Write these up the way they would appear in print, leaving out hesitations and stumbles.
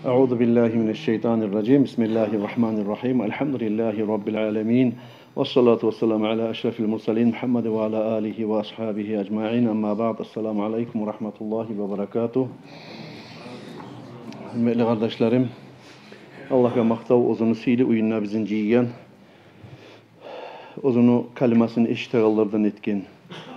Euzu billahi mineşşeytanirracim. Bismillahirrahmanirrahim. Elhamdülillahi rabbil alamin. Ves salatu vesselamu ala eşrefil murselin Muhammed ve ala alihi ve ashabihi ecmaîn. Amma ba'd. Esselamu aleyküm ve rahmetullahi ve berekatuh. Hürmetli kardeşlerim, Allah'a maktav ozunu sili uyunna bizin ciyen. Ozunu kalimasını eşteğallardan etken.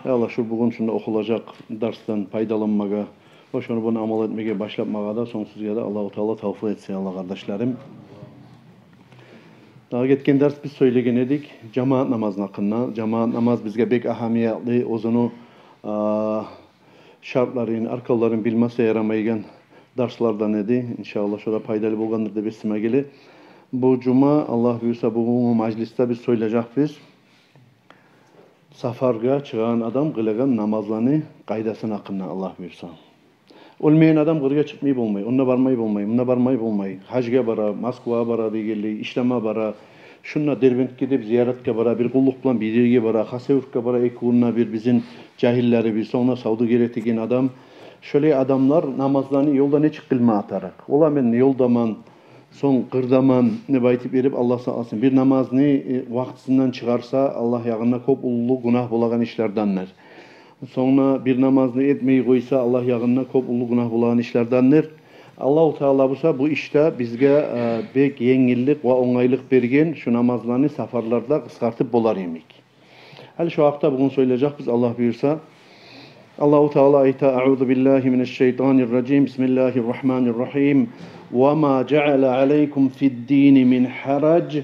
Allah şu bugün şunda okulacak dersden faydalanmaga, hoşunu bunu amal etmeye başlatmaga da sonsuz ya da Allah-u Teala tavfiq etsin Allah kardeşlerim. Daha geçen ders biz söylegen edik. Cemaat namazına hakkında. Cemaat namaz bizge bek ahamiyetli. Ozunu şartların, arkaların bilmesi yaramaygen derslerden edi. İnşallah şurada faydalı bolgandır da besime geli. Bu cuma Allah buyursa bu mecliste biz söyleyecek biz. Safarga çıkan adam kılagan namazlarını kaydasın hakkında Allah buyursa. Olmayan adam kırıya çıkmayı bulmayı, onunla varmayı bulmayı, bununla varmayı bulmayı. Hacga bara, Moskva'ya bara diye işleme bara, şunla Derbent gidip ziyaretke bara, bir kulluk bilan bir yerge bara, Hasevurk'a bara, ekunna bir bizim cahilleri bir sonra Saudi gerektiğin adam. Şöyle adamlar namazlarını yolda ne çıkılma atarak. Ola men yoldaman, son kırdaman ne baytip verip Allah sağ olsun. Bir namaz ne vaktisinden çıkarsa Allah yağına kop ulu günah bulagan işlerdenler. Sonra bir namazını etmeyi koysa Allah yağına kop ulu günah bulagan işlerdenler. Allah-u Teala bu işte bizge bek yengillik ve onaylık bergen şu namazlarını safarlarda kıskartıp bolar yemek. Hal şu hafta bugün söyleyecek biz Allah buyursa. Allah-u Teala ayta Euzu billahi mineşşeytanirracim. Bismillahirrahmanirrahim. وَمَا جَعَلَ عَلَيْكُمْ فِي الدِّينِ مِنْ حَرَجٍ.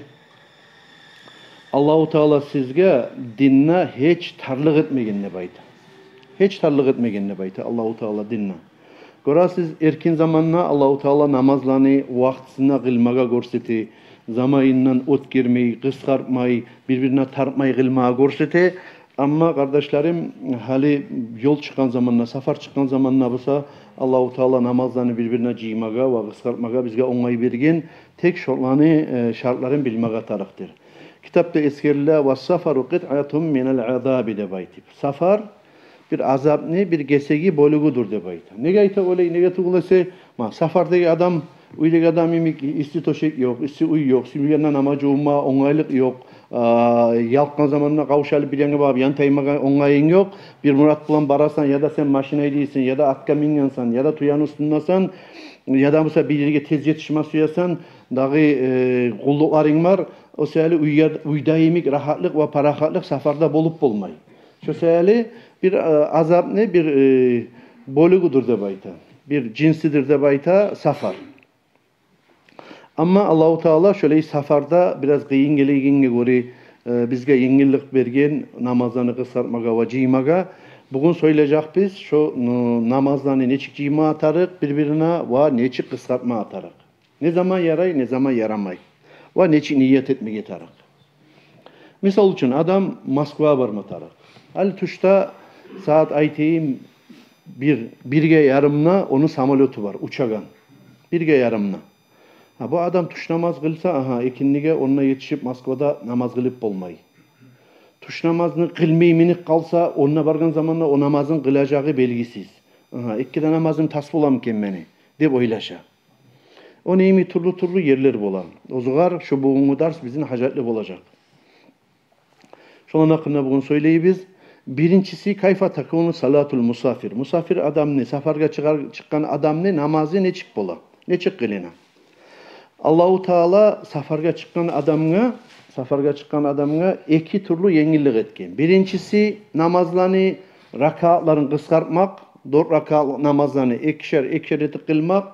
Allah-u Teala sizge dinne hiç tarlık etmegenine baydı. Hiç tarlık etmegenine baydı Allah-u Teala dinne. Gora siz erkin zamanla Allah-u Teala namazlarını vaktisine kılmaga görseti, zamanından ot girmeyi, kıskartmayı, birbirine tartmayı kılmaga görseti. Ama kardeşlerim hali yol çıkan zamanla, safar çıkan zamanla bulsa Allah-u Teala namazlarını birbirine ciymaga ve kıskartmaga bizge onay bergen tek şartların bilmege tarıktır. Kitapta eskeriler ve safaru qit'atun minel azabi de baytip. Safar bir azap ne bir gesegi bölügudur de baytip. Ne gayta olay ne gayta ma safardaki adam uylik adam imik isti toşek yok, isti uy yok, sümüyenden amacı olma onaylık yok. Yalqan zamanına kavuşalı bilenge var, yan taymaga onayın yok. Bir murat bulan barasan ya da sen maşinayı değilsin ya da atka minyansan ya da tuyan üstündesan ya da mesela bir yere tez yetişme suyasan dağı kullukların var. O seyali uydayimik rahatlık ve parahatlık safarda bolup bulmayı. Şu seyali bir azap ne bir bölügudur de bayta. Bir cinsidir de bayta safar. Ama Allah-u Teala şöyle safarda biraz kıyın geleyinge göre bizge yengillik bergen namazlarını kısartmaga ve ciymaga. Bugün söyleyecek biz şu namazlarını neçik ciyma atarık birbirine ve neçik kısartma atarık. Ne zaman yaray ne zaman yaramay. Ve neçik niyet etmek atarık. Misal için adam Moskva'ya varma atarık. Al tuşta saat ayteyim birge yarımına onun samolotu var uçagan. Birge yarımına. Bu adam tuş namaz kılsa ikindige onunla yetişip Moskva'da namaz kılıp olmayı. Tuş namazını kılmayı minik kalsa onunla bargan zamanla o namazın kılacağı belgisiz. İkkide namazım tas olam kemmeni dep oylaşa. O neymi turlu yerler bolan. O zugar şu bugünkü ders bizim hacetli olacak. Şunun hakkında bugün söyleyibiz. Birincisi kayfa takunu salatul musafir. Musafir adam ne? Safarga çıkan adam ne? Namazı ne çık bola? Ne çık kılına? Allah-u Teala safarga çıkan adamına iki türlü yengillik etken. Birincisi namazlarını rakatların kıskartmak, 4 rakat namazlarını ikişer etip kılmak.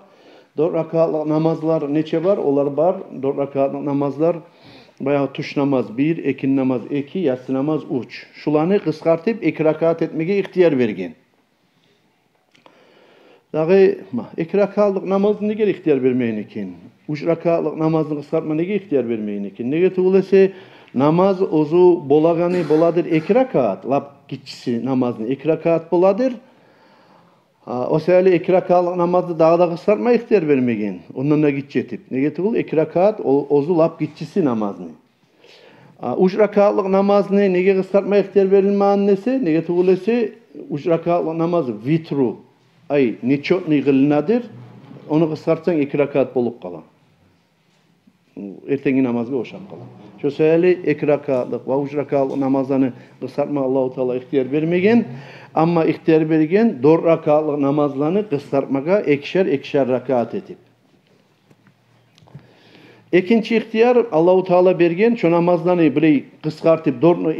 4 rakat namazlar neçe var? Onlar var. 4 rakat namazlar bayağı tuş namaz 1, ekin namaz 2, yatsı namaz 3. Şularını kıskartıp 2 rakat etmeye ihtiyar vergen. Dağı 2 rakatlık namazını ne gerek ihtiyar vermeyin iken? 3 rakatlık namazını kıskartma ne gerek ihtiyar vermeyin iken? Ne getirülese namaz ozu boladır 2 rakat. Lap gitçisi namazını 2 rakat boladır. O seyali 2 rakatlık namazı dağda kıskartma ihtiyar vermeyin. Ondan da gitçetip. Ne getirül 2 rakat ozu lap gitçisi namazını. 3 rakatlık namazını nege kıskartma ihtiyar verilme annesi? Ne getirülese 3 rakatlık namazı vitru. Ay neçotni kılınadır. onu kıskartsan 2 rakat bolup kalan. Ertengi namazga oşap kalan. Şu söyle 2 rakatlık ve 3 rakatlık namazlarını kıskartma Allah-u Teala ihtiyar vermegen. Ama ihtiyar bergen 4 rakatlık namazlarını kıskartmaga ekşer rakat etip. İkinci ihtiyar Allah-u Teala bergen şu namazlarını böyle kıskartıp 4'ünü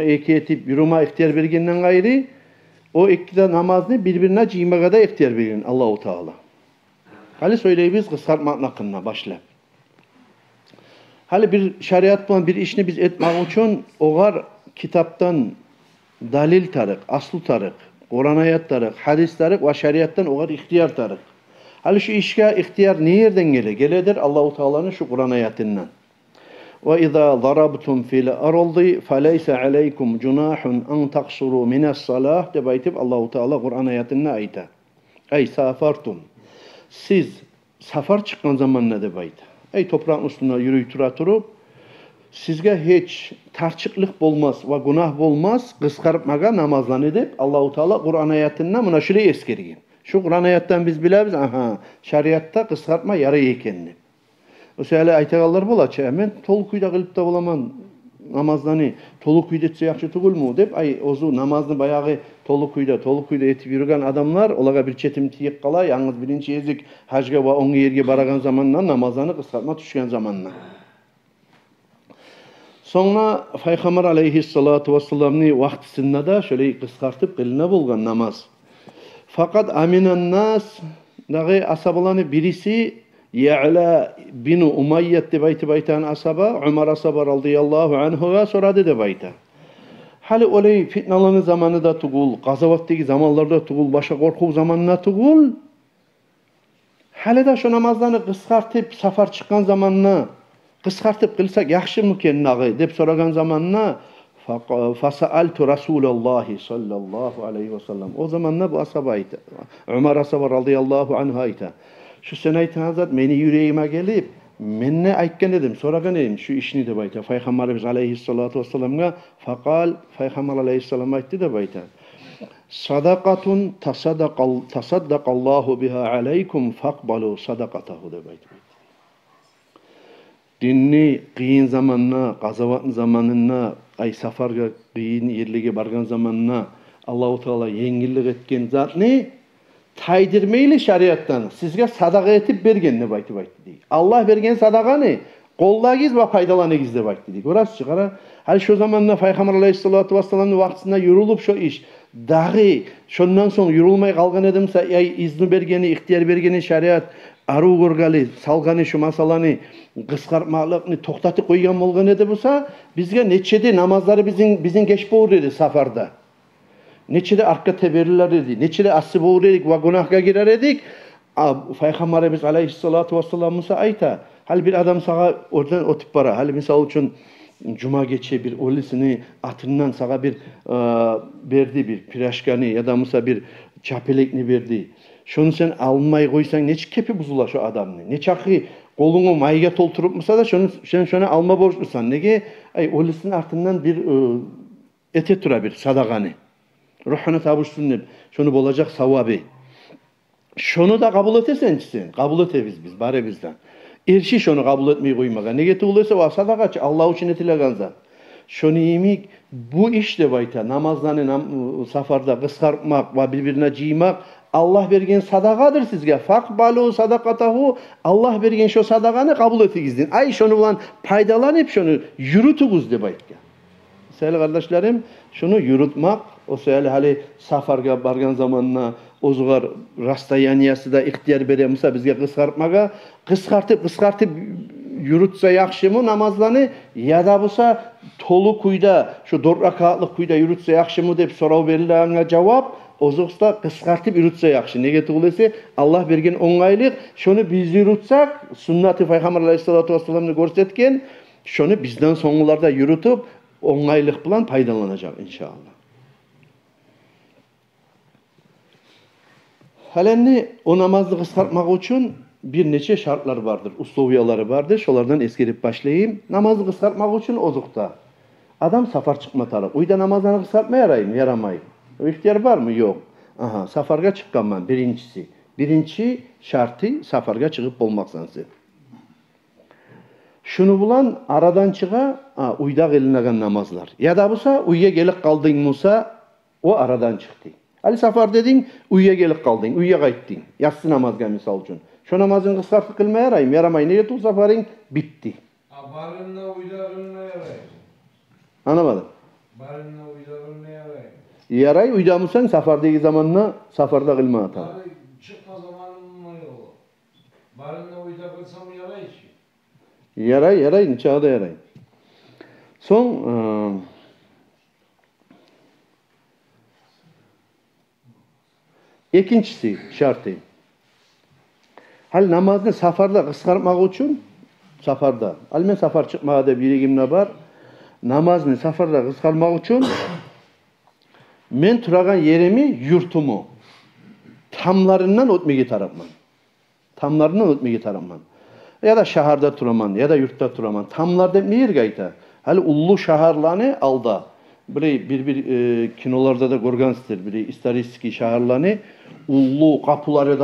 eki etip yürüme ihtiyar bergenden gayrı o iki namazını birbirine cimagada ihtiyar bergen Allah-u Teala. Hali söyleyibiz kıskartmak hakkında başla. Hali bir şeriat bulan bir işini biz etmek için oğar kitaptan dalil tarık, aslı tarık, Kur'an ayet tarık, hadis tarık ve şeriattan oğar ihtiyar tarık. Hali şu işe ihtiyar nereden gelir? Geledir Allah-u Teala'nın şu Kur'an ayetinden. وَإِذَا ضَرَبْتُمْ فِي الْأَرْضِ فَلَيْسَ عَلَيْكُمْ جُنَاحٌ أَنْ تَقْصُرُوا مِنَ الصَّلَاةِ de baytip Allah-u Teala Kur'an ayetinde ayta. Ey safartum. Siz safar çıkan zaman ne de bayt? Ey toprağın üstüne yürüyüp turup sizge hiç tarçıklık bolmaz ve günah bolmaz kıskartmaga namazlan edip Allah-u Teala Kur'an ayetinde mına şurayı eskergen. Şu Kur'an ayetten biz biliriz, şeriatta kıskartma yarı ekenini. O söyle aytağallar bolaçı, hemen tolukuyda kılıp da bolaman namazlarını tolukuyda etse yakşı tugul mu deyip, ozu namazını bayağı tolukuyda etip yürügen adamlar, olaga bir çetim tiyik kala, yalnız birinci ezik hacga ve onu yerge baragan zamanla namazlarını kıskartma düşken zamanla. Sonra Peygamber aleyhissalatu vesselam'ni vaktisinde de şöyle kıskartıp kılına bulgan namaz. Fakat aminen nas dağı asabalarını birisi Ya'la bin Umayyad de baytan asaba Ömer asaba radıyallahu anhu'ya soradı de bayta. Hali olay fitnalanı zamanı da tugul, gazavattaki zamanlarda tugul, başa korku zamanına tugul. Hali da şu namazlarını kıskartıp safar çıkan zamanına kıskartıp kılsak yakşı mı kennağı dep soragan zamanına Fasa'altu Resulallah sallallahu aleyhi ve sellem. O zamanlar bu asabaydı. Ömer asaba radıyallahu anhu ayta. Şu senayet hazret meni yüreğime gelip menne aytken dedim, soragan edim şu işini de bayta. Peygamberimiz aleyhissalatu vesselam'a fakal Peygamber aleyhisselam aytdı da bayta. Sadakatun tasaddakallahu biha aleykum fakbalu sadakatahu de bayta. Dinni kıyın zamanına, gazavatın zamanına, safarga kıyın yerlige bargan zamanına Allah-u Teala yengillik etken zat ne? Taydirmeyle şeriattan sizge sadaka etip bergen ne bayti deyik. Allah bergen sadaka ne? Qollagiz ve faydalanıgiz de bayti deyik. Orası çıkara. Hal şu zamanla Peygamber aleyhissalatu vesselam'ın vaktinde yürülüp şu iş. Dağı şundan sonra yürülmey kalgan edimse izni bergeni, ihtiyar bergeni şeriat arı gorgalı, salgani şu masalani kıskartmalıkni toxtatı koygan bolgan edi bolsa bizge neçede namazları bizim geç boğur edi safarda. Neçede arka teberriler edi, neçede aslı boğur edik ve günahga girer edik. Peygamberimiz aleyhissalatu vesselam'sa ayta. Hal bir adam sağa oradan otip bara. Hal misal için cuma geçe bir olisini atından sağa bir verdi bir piraşkani ya da musa bir çapelekni verdi. Şunu sen almay koysan neçe kepi buzula şu adamını. Neçe akı kolunu mayga tolturup mısa da sen şunu alma borçlusan. Nege olisinin artından bir ete tura bir sadakani. Ruhuna tabuşsun ne? Şunu bolacak savabı. Şunu da kabul etesen sen. Kabul eteviz biz bari bizden. Erşi şunu kabul etmeyi koymaga. Nege tuğuluysa o sadakaçı Allah için etilegan zat. Şunu yemik bu işte bayta namazlarını safarda kıskartmak ve birbirine ciymak Allah bergen sadakadır sizge. Fakbalu sadakatahu. Allah bergen şu sadakanı kabul etigizden. Ay şunu ulan paydalanıp şunu yürütügüz de baytka. Sevgili kardeşlerim, şunu yürütmek, o sevgili hali safarga bargan zamanına ozugar rastayaniyası da ihtiyar beremisa bizge kıskartıp yürütse yakşı mı namazlarını ya da bulsa tolu kuyda şu 4 rakatlık kuyda yürütse yakşı mı deyip sorav verilene cevap ozuqsta kıskartıp yürütse yakşı. Nege tuğulese Allah bergen oңайlık şunu biz yürütsek sünnati Peygamber aleyhissalatu vesselam'ını görsetken şunu bizden soňgularda yürütüp oңайlık bilen paydalanacak inşallah. Halenni o namazı kıskartmak için bir neçe şartlar vardır, usluviyaları vardır. Şolardan eskerip başlayayım. Namazı kıskartmak için ozuqta. Adam safar çıkma taraf. Uyda namazlarını kıskartma yarayım, yaramayım. O ihtiyar var mı? Yok. Safarga çıkkanman birincisi. Birinci şartı safarga çıkıp bolmaksan sen. Şunu bulan aradan çığa uyda kılınagan namazlar. Ya da busa uyya gelip kaldın Musa o aradan çıktı. Ali safar dedin uyya gelip kaldın, uyya kayttın. Yatsı namazga misal için. Şu namazın kıskartı kılmaya yarayım, yaramayın. Ne yetul safarın bitti. Barınla uyda kılmaya yarayım. Anlamadım. Barınla uyda kılmaya yarayım. Yaray uydamısan safardaki zamanla safarda kılma atar. Abi çıkma zamanım mı yok? Barınla uyda kılsam yarayım ki. Yaray, çağda yaray. Son ikincisi şartı. Hal namazını safarda kıskartmak için safarda. Hal men safar çıkmaya da birigimne var. Namazını safarda kıskartmak için men turagan yerimi, yurtumu tamlarından ötmegi tarapman. Tamlarından ötmegi tarapman. Ya da şaharda turaman, ya da yurtta turaman. Tamlarda meyir gayta. Hali ullu şaharlarını alda. Bir kinolarda da görgensizdir. Bir istariski şaharlarını ullu kapıları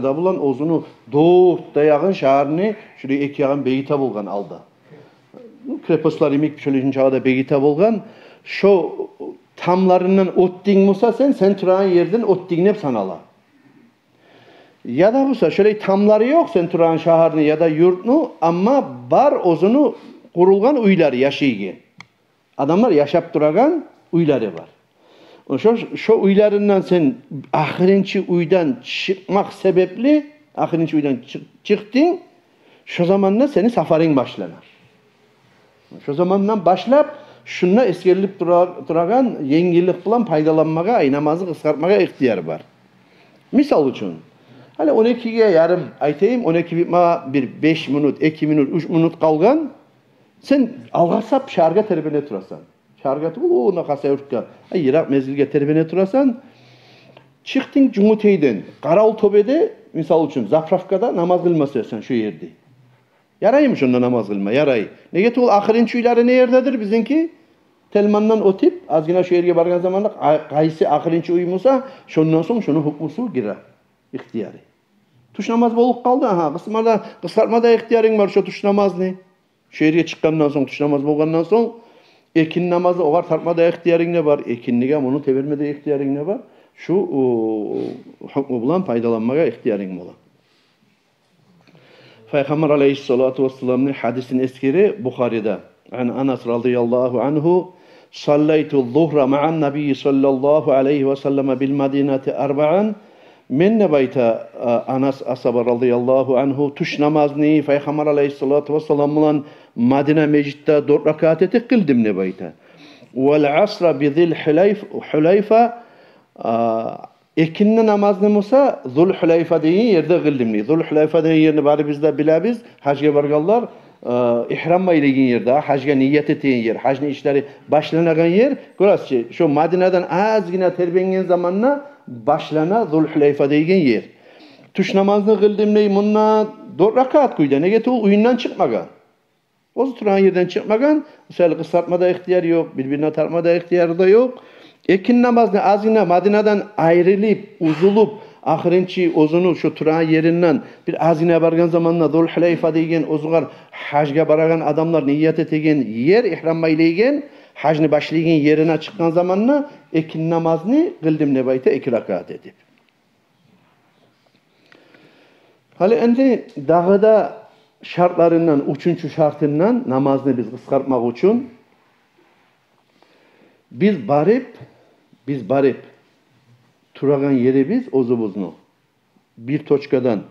da bulan ozunu doğut dayağın şaharını şuraya ek yağın beyita bulgan alda. Krepuslar imik şöyle çağda beyita bulgan. Şu tamlarından ottin musa sen turağın yerden ottin hep sanala. Ya da busa şöyle tamları yok sen turağın şaharını ya da yurtunu ama bar ozunu kurulgan uylar yaşayığı. Adamlar yaşap duragan uyları var. Şu uylarından sen ahirinci uydan çıkmak sebepli ahirinci uydan çıktın şu zamanla senin safarın başlanır. Şu zamandan başlap şununla eskerilip duragan yengillik bilan paydalanmaga, namazı kıskartmaga ihtiyar var. Misal için hani 12'ye yarım aytayım 12 bir 5 minut, 2 minut, 3 minut kalgan sen algasap şarga terbene turasan. Şarga o ona kasa ürtka. Irak mezgilge terbene turasan çıktın Cumhuriyet'den Qaral Tobede misal için Zapravka'da namaz kılması sen şu yerde. Yaraymış onda namaz kılma, yaray. Ne get ol ahirinci uyları ne yerdedir bizimki? Telmandan o tip azgina şu yerge bargan zamanda qaysi ahirinci uymusa şondan soň şonu hukmusu girer. İhtiyari. Tuş namaz bolup kaldı ha. Kısartmada ihtiyarin var şu tuş namaz ne? Şu yerge çıkkandan soň tuş namaz bolgandan soň ekin namazı ogar tartmada ihtiyarin ne var? Ekinlige onu tevirmede ihtiyarin ne var? Şu hukmu bilan paydalanmaga ihtiyarin bolar. Peygamber aleyhissalatu vesselam'ın hadisin eskiri Bukhari'de. An Anas radıyallahu anhu sallaytu zuhra ma'an nabiyyi sallallahu aleyhi ve sellem bil madinati arba'an min nebayta Anas asaba radıyallahu anhu tuş namazını Peygamber aleyhissalatu vesselam'ın Madine mecidde 4 rakat etek kıldım nebayta. Vel asra bi zil hulayfa İkinci namazını Musa Zulhulayfa deyin yerde kıldım. Zulhulayfa deyin yerini bari bizde bilabiz. Hacga bargallar ihramma ilegin yerde. Hacga niyet ettiğin yer. Hacni işleri başlanagan yer. Görüyoruz şu Madine'den azgina terbengen zamanla başlana Zulhulayfa deyin yer. Tuş namazını kıldım ney bununla 4 rakat kuydu. Ne getir uyundan çıkmagan. O turan yerden çıkmagan. Mesela kısaltmada ihtiyar yok. Birbirine tartmada ihtiyar da yok. Ekin namazını azgina Madine'den ayrılıp, uzulup, ahirinci ozunu şu turan yerinden bir azgina bargan zamanla Zulhulayfa deyin ozugar hacga baragan adamlar niyet etegen yer ihramma ilegen hacni başlayan yerine çıkan zamanla ekin namazını kıldım nebayta 2 rakat edip. Hali endi dağıda şartlarından, 3. şartından namazını biz kıskartmak için biz barip turagan yeri biz ozubuznu. Bir toçkadan,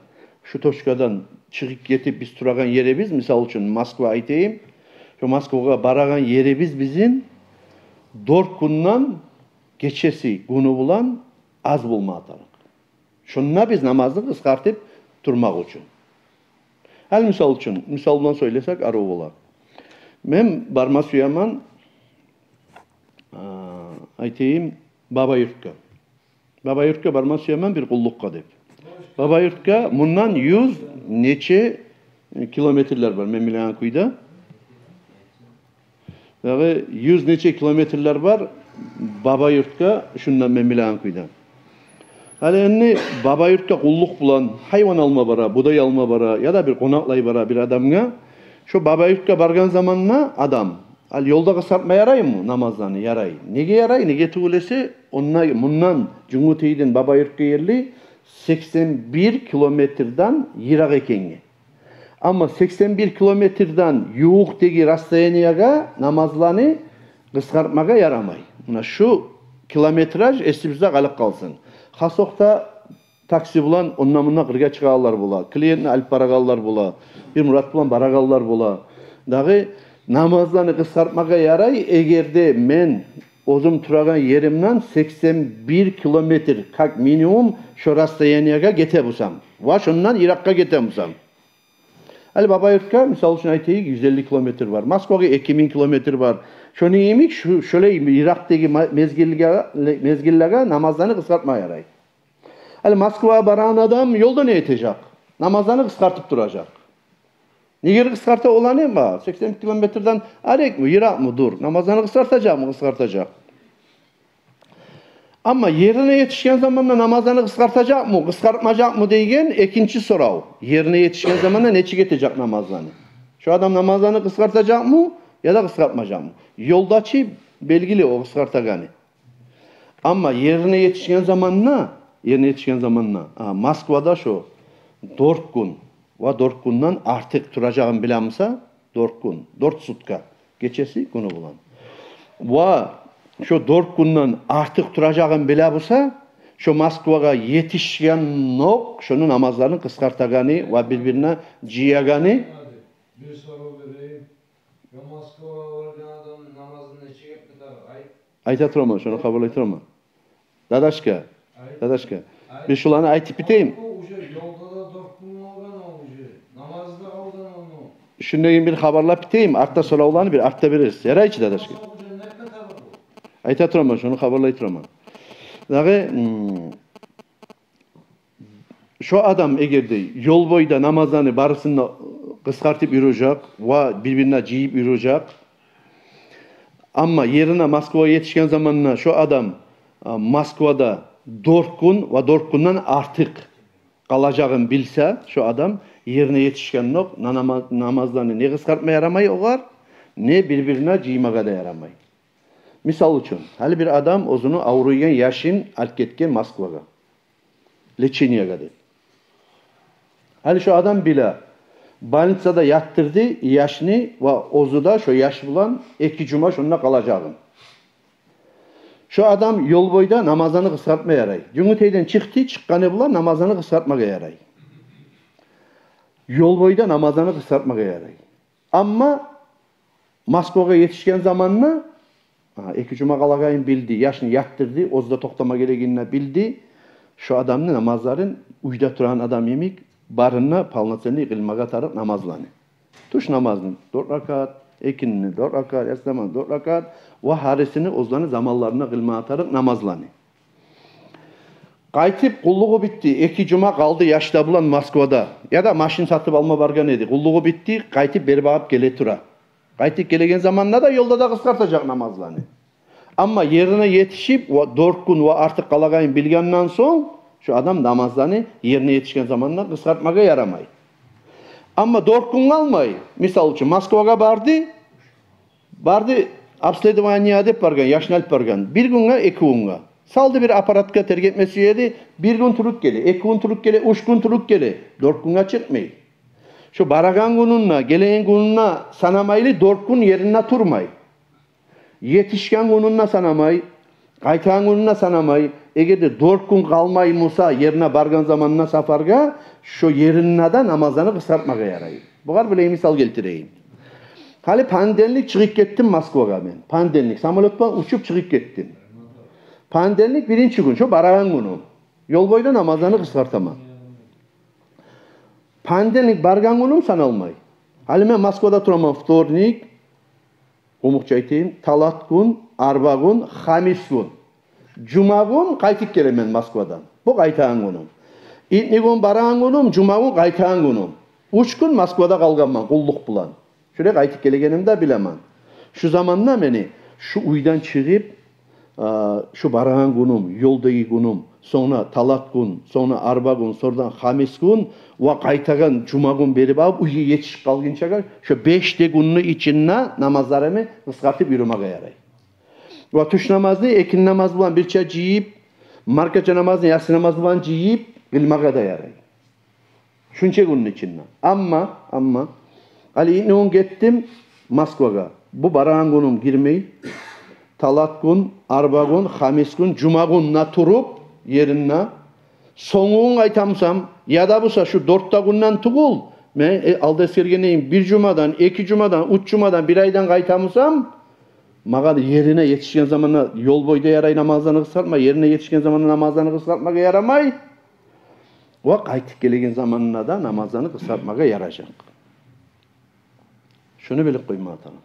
şu toçkadan çıkıp getip biz turagan yeri biz, misal için Moskva aytayım. Şu Moskvaga baragan yeri biz bizim 4 günden geçesi günü bulan az bulma atarık. Şununla biz namazını kıskartıp durmak için. Hal misal için, misaldan söylesek arı olar. Men barma suyaman aytayım Baba Yurtga. Baba Yurtga barma suyaman bir kullukka dep. Baba Yurtga bundan 100 neçe kilometreler var men bilen kuyda. Ve 100 neçe kilometreler var Baba Yurtga şundan men bilen kuyda. Hali endi baba yurtga kulluk bulan hayvan alma bara, buday alma bara ya da bir konaklay bara bir adamga şu baba yurtga bargan zamanna adam al yolda kısartma yaray mı namazlarını yaray. Nege yaray? Nege tugulesi mundan Cumhuriyet'in baba yurtga yerli 81 kilometreden yirak ekengi. Ama 81 kilometreden yuğuk degi rastayaniyaga namazlarını kıskartmaga yaramay. Buna şu kilometraj esimizde kalıp kalsın. Hasokta taksi bulan ondan bundan kırga çıkarlar bula. Kliyentine alp baragallar bula. Bir murat bulan baragallar bula. Dağı namazlarını kıskartmaga yaray. Egerde men ozum turagan yerimden 81 kilometr kak minimum şu rastayaniyaga gete busam. Va şundan Irak'a gete busam. Ali baba yurtka misal için aytayık 150 kilometr var. Moskvaga 2000 kilometr var. Şunu yemik şöyle Irak'taki mezgillerge namazlarını kıskartmaya yaray. Ali Moskva'ya baran adam yolda ne edecek? Namazlarını kıskartıp duracak. Niye kıskarta olan ne var? 80 kilometreden arek mi, Irak mı dur? Namazlarını kıskartacak mı? Kıskartacak. Ama yerine yetişken zamanla namazlarını kıskartacak mı? Kıskartmayacak mı diyegen ikinci soru. Yerine yetişken zamanla ne çıgetecek namazlarını? Şu adam namazlarını kıskartacak mı? Ya da kıskartmayacak mı? Yoldaçı belgili o kıskartagani. Ama yerine yetişken zamanla Moskva'da şu 4 gün ve 4 günden artık duracağım bilemse 4 gün, 4 sutka geçesi günü bulan. Ve şu 4 günden artık duracağım bile bulsa şu Moskva'ya yetişken nok şunun namazlarını kıskartagani ve birbirine ciyagani. Bir soru vereyim. Ya Moskova'ya vargan adam namazını neçe etmedi ay? Ayta turma, şunu kabul ettirme. Dadaşka. Bir şulanı aytıp biteyim. Yolda da 4 gün olgan olmuş. Namazda olgan onu. Şundan bir haberlap biteyim. Artta sola olanı bir artta veririz. Yaray içi dadaşka. Ayta turma, şunu kabul ettirme. Dağı şu adam egerde yol boyda namazlarını barısında kıskartıp yürüyecek ve birbirine ciyip yürüyecek. Ama yerine Moskova'ya yetişken zamanla şu adam Moskova'da 4 gün ve 4 günden artık kalacağını bilse şu adam yerine yetişken yok namazlarını ne kıskartmaya yaramay olar ne birbirine ciymaga da yaramay. Misal için hali bir adam ozunu avruyen yaşın alp ketken Moskova'ga. Leçeniya'ga değil. Hali şu adam bile Balnitsa'da yattırdı yaşını ve ozuda şu yaş bulan 2 cuma şununla kalacağım. Şu adam yol boyda namazını kısartmaya yaray. Cumhuriyet'ten çıkanı bulan namazını kısartmaya yaray. Yol boyda namazını kısartmaya yaray. Ama Moskova'ya yetişken zamanla 2 cuma kalacağını bildi, yaşını yattırdı, ozuda toktama gereğini bildi. Şu adamın namazların uyda turan adam yemek barınna palnasını kılmaga tarıp namazlanı. Tuş namazını 4 rakat, ekinini 4 rakat, esnaman 4 rakat ve haresini ozlanı zamanlarına kılmaga tarıp namazlanı. Qaytip kulluğu bitti. 2 cuma kaldı yaşta bulan Moskova'da. Ya da maşin satıp alma bargan edi. Kulluğu bitti. Qaytip beri bağıp gele tura. Qaytip gelegen zamanla da yolda da kıskartacak namazlarını. Ama yerine yetişip 4 gün ve artık kalagayın bilgenden son şu adam namazlarını yerine yetişken zamanla kıskartmaga yaramay. Ama 4 gün kalmay. Misal için Moskova'ya bardı обследование dep bargan, yaşını alıp bargan. 1 günge 2 günge. Saldı bir aparatka tergetmesi yedi. 1 gün turuk gele, 2 gün turuk gele, 3 gün turuk gele. 4 günge çıkmay. Şu baragan gününle, geleyen gününle sanamaylı 4 gün yerine turmay. Yetişken gününle sanamay, kaytan gününle sanamay. Eğer 4 gün kalmay Musa yerine bargan zamanına safarga, şu yerine de namazını kısartmaga yarayı. Bu kadar bile misal geltireyim. Hali pandenlik çıkıp gittim Moskova'ya ben. Pandenlik, samolottan uçup çıkıp gittim. Pandenlik 1. gün, şu baragan günü. Yol boyda namazını kısartama. Pandenlik bargan günüm sanalmay. Hali ben Moskova'da turamam, vtornik, umukça aytayım, talat gün, arba gün, hamis gün. Cuma gün qaytip gelemen Moskova'dan. Bu qaytağın günüm. İlk gün barağın günüm, cuma gün qaytağın günüm. 3 gün Moskova'da kalganman, kulluk bulan. Şöyle qaytip gelegenimde bilemem. Şu zamanla beni şu uydan çıkıp şu baragan günüm, yoldagi günüm, sonra talat gün, sonra arba gün, sonradan hamis gün va qaytagan juma gün berip alып uyga yetişip kalgınça şu 5 günün içinde namazlarımı kısaltıp yürümeye yaray. Va tuş namazını ekin namaz bilan birçe jiyip, markacha namazını yatsı namaz bilan jiyip kılmaya da yaray. Şuncha günün içinde. Ama Ali ne gittim Moskvaga. Bu baragan günüm girmey. Talat gün, arba gün, hamis gün, cuma gününe turup yerine sonuğun aytamsam ya da busa şu 4 günden tugul men alda eskergeneyim bir cumadan, 2 cumadan, 3 cumadan, bir aydan qaytamsam maga yerine yetişken zamanla yol boyda yaray namazlarını kısaltma, yerine yetişken zamanla namazlarını kısaltmaga yaramay. O qaytıp kelegen zamanına da namazlarını kısaltmaga yarayacak. Şunu bilip koyma atalım.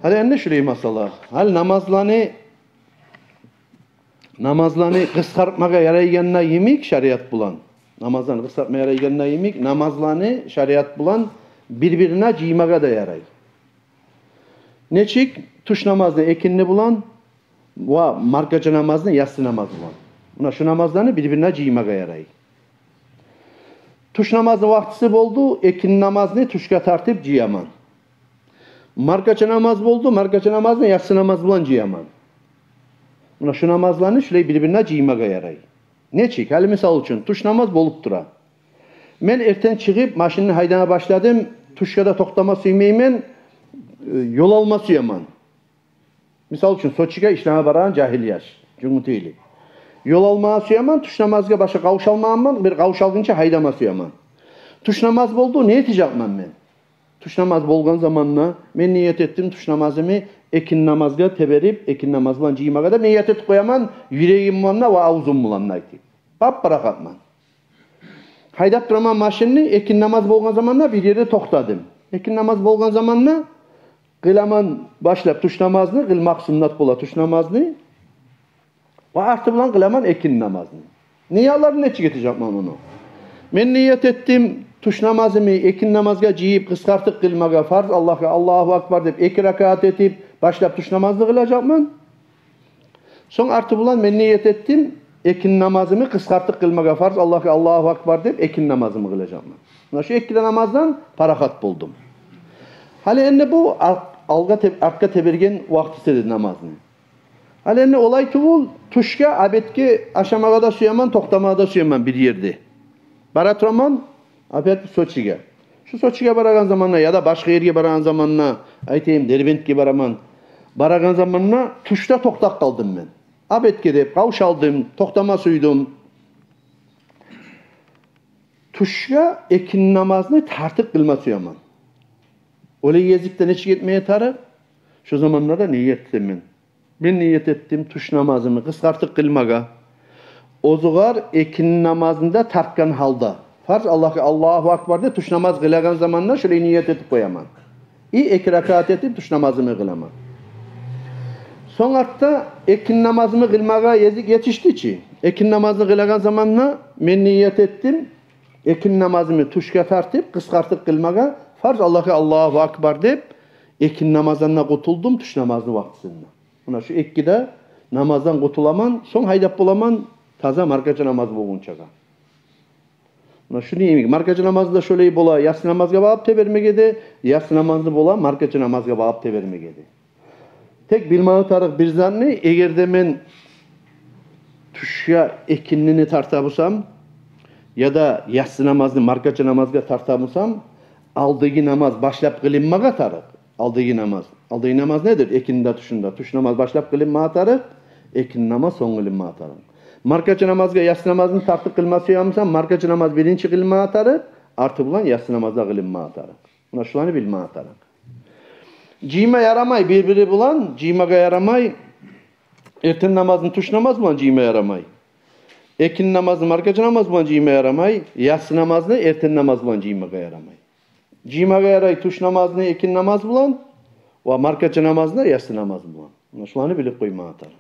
Hali endi şurayı masala. Hal namazlarını kıskartmaga yarayganına yemik şariat bulan. Namazlarını kıskartmaga yarayganına yemik, namazlarını şariat bulan birbirine ciymaga da yaray. Neçik? Tuş namazını ekinni bulan va markacha namazını yatsı namazı bulan. Buna şu namazlarını birbirine ciymaga yaray. Tuş namazı vaktisi boldu, ekin namazını tuşka tartip ciyaman. Markacha namaz boldu, markacha namazını yatsı namaz bulan ciyaman. Buna şu namazlarını şöyle birbirine ciymaga yaray. Neçik? Hali misal üçün tuş namaz bolup dura. Men erten çıkıp maşını haydana başladım, tuşkada toktama süymeymen, yol alma süyaman. Misal üçün Soçi'ga işleme baran cahil yaş, cumhutiyli. Yol almaya süyaman, tuş namazga başa kavuş almağımman, bir kavuş algınca haydama süyaman. Tuş namaz boldu, ne etecekman men? Tuş namaz bolgan zamanla men niyet ettim tuş namazımı ekin namazga teberip, ekin namaz bilan ciymaga da niyet etip koyaman, yüreğim bilanla va avzum bilanla aytip. Bap barakatman. Haydap duraman maşinni ekin namaz bolgan zamanla bir yerde toktadım. Ekin namaz bolgan zamanla kılaman başlap tuş namazını, kılmak sünnet bola tuş namazını va artı bilan kılaman ekin namazını. Niyalarını neçik etecekman onu? Men niyet ettim tuş namazımı ekin namazga ciyip kıskartık kılmaga farz Allah'a Allahu Akbar dep 2 rakat etip başlap tuş namazını kılacakman. Son artı bulan men niyet ettim ekin namazımı kıskartık kılmaga farz Allah'a Allahu Akbar dep ekin namazımı kılacakman. Şu 2 namazdan parakat buldum. Hali enne bu arka tebergen vakti dedi namazını. Hali enne olay tuvul tuşka abetke aşamaga da suyaman toktamaga da suyaman bir yerde. Baraturaman abet Soçi'ge. Şu Soçi'ge baragan zamanla ya da başka yerge baragan zamanla aytayım Derbent'ge baraman baragan zamanla tuşta toktak kaldım ben. Abetke dep kavuş aldım, toktama suydum. Tuşka ekin namazını tartık kılma suyaman. Öyle yezikte neçik etmeye tarık? Şu zamanlarda niyet ettim ben. Ben niyet ettim tuş namazımı kıskartık kılmaga. Ozugar ekin namazında tartkan halda. Farz Allah'a Allahu Akbar de tuş namaz kılagan zamanla şöyle niyet etip koyaman. 2 rakat etip tuş namazımı kılaman. Son artta ekin namazımı kılmaga yetişti ki. Ekin namazını kılagan zamanla men niyet ettim. Ekin namazımı tuşka tartıp kıskartık kılmaga. Farz Allah'a Allahu Akbar deyip ekin namazından kutuldum tuş namazı vaktisinde. Buna şu ekkide namazdan kutulaman, son haydap bulaman taza markacha namaz boğunçaga. Buna şu neymiş? Markacha namazı da şöyle bola, yatsı namazga bağıp tebermegedi, yatsı namazı bola, markacha namazga bağıp tebermegedi. Tek bilmağı tarık bir zanni, eğer de men tuşya ekinini tartabusam, ya da yatsı namazını markacha namazga tartabusam, aldığı namaz başlap kılinmaga tarık. Aldığı namaz. Aldığı namaz nedir? Ekinde tuşunda. Tuş namaz başlap kılinmaga tarık, ekin namaz son kılinmaga tarık. Markacha namazga yatsı namazını tartıp kılması yapmışsam, markacha namaz birinci kılınmaga tarık, artı bulan yatsı namazda kılınmaga tarık. Buna şulanı bilmaga tarık. Cime yaramay birbiri bulan, cimaga yaramay, erten namazın tuş namaz bulan cime yaramay. Ekin namazı markacha namaz bulan cime yaramay, yatsı namazını erten namaz bulan cimaga yaramay. Cimaga yaray tuş namazını ekin namaz bulan, ve markacha namazını yatsı namaz bulan. Buna şulanı bilip koymaga tarık.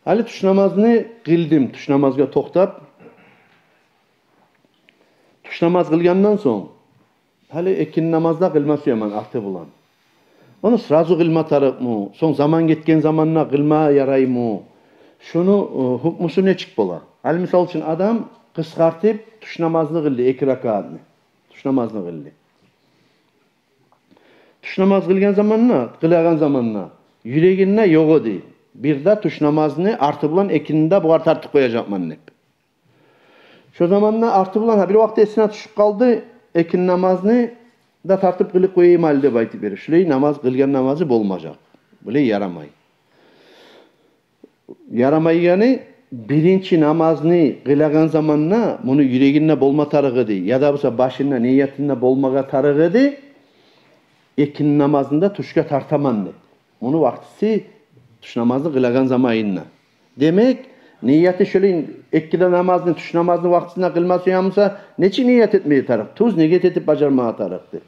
Hali tuş namazını kıldım, tuş namazga toktap. Tuş namaz kılgandan soň Hali ekin namazda kılması yaman artı bulan. Onu sırası kılma tarık mı? Son zaman getken zamanla kılma yaray mı? Şunu hukmusu ne çık bola? Hali misal için adam kıskartıp tuş namazını kıldı, 2 rakatını. Tuş namazını kıldı. Tuş namaz kılgan zamanla, kılagan zamanla yüreğine yok o değil. Bir de tuş namazını artı bulan ekininde bu tartıp koyacak manlık. Şu zamanla artı bulan bir vakti esine düşüp kaldı, ekin namazını da tartıp kılık koyayım halde baytıp verir. Şurayı namaz, kılgan namazı bolmayacak. Böyle yaramay. Yaramay yani birinci namazını kılagan zamanla bunu yüreğine bolma tarığı değil. Ya da bu başına niyetinde bolmaga tarığı değil. Ekin namazında tuşka tartamandı. Onu vaktisi tuş namazını kılagan zamanına. Demek niyeti şöyle ekkide namazını, tuş namazını vaktisinde kılması yağmursa neçin niyet etmeye tarık? Tuz niyet etip bacarmaya tarıktır.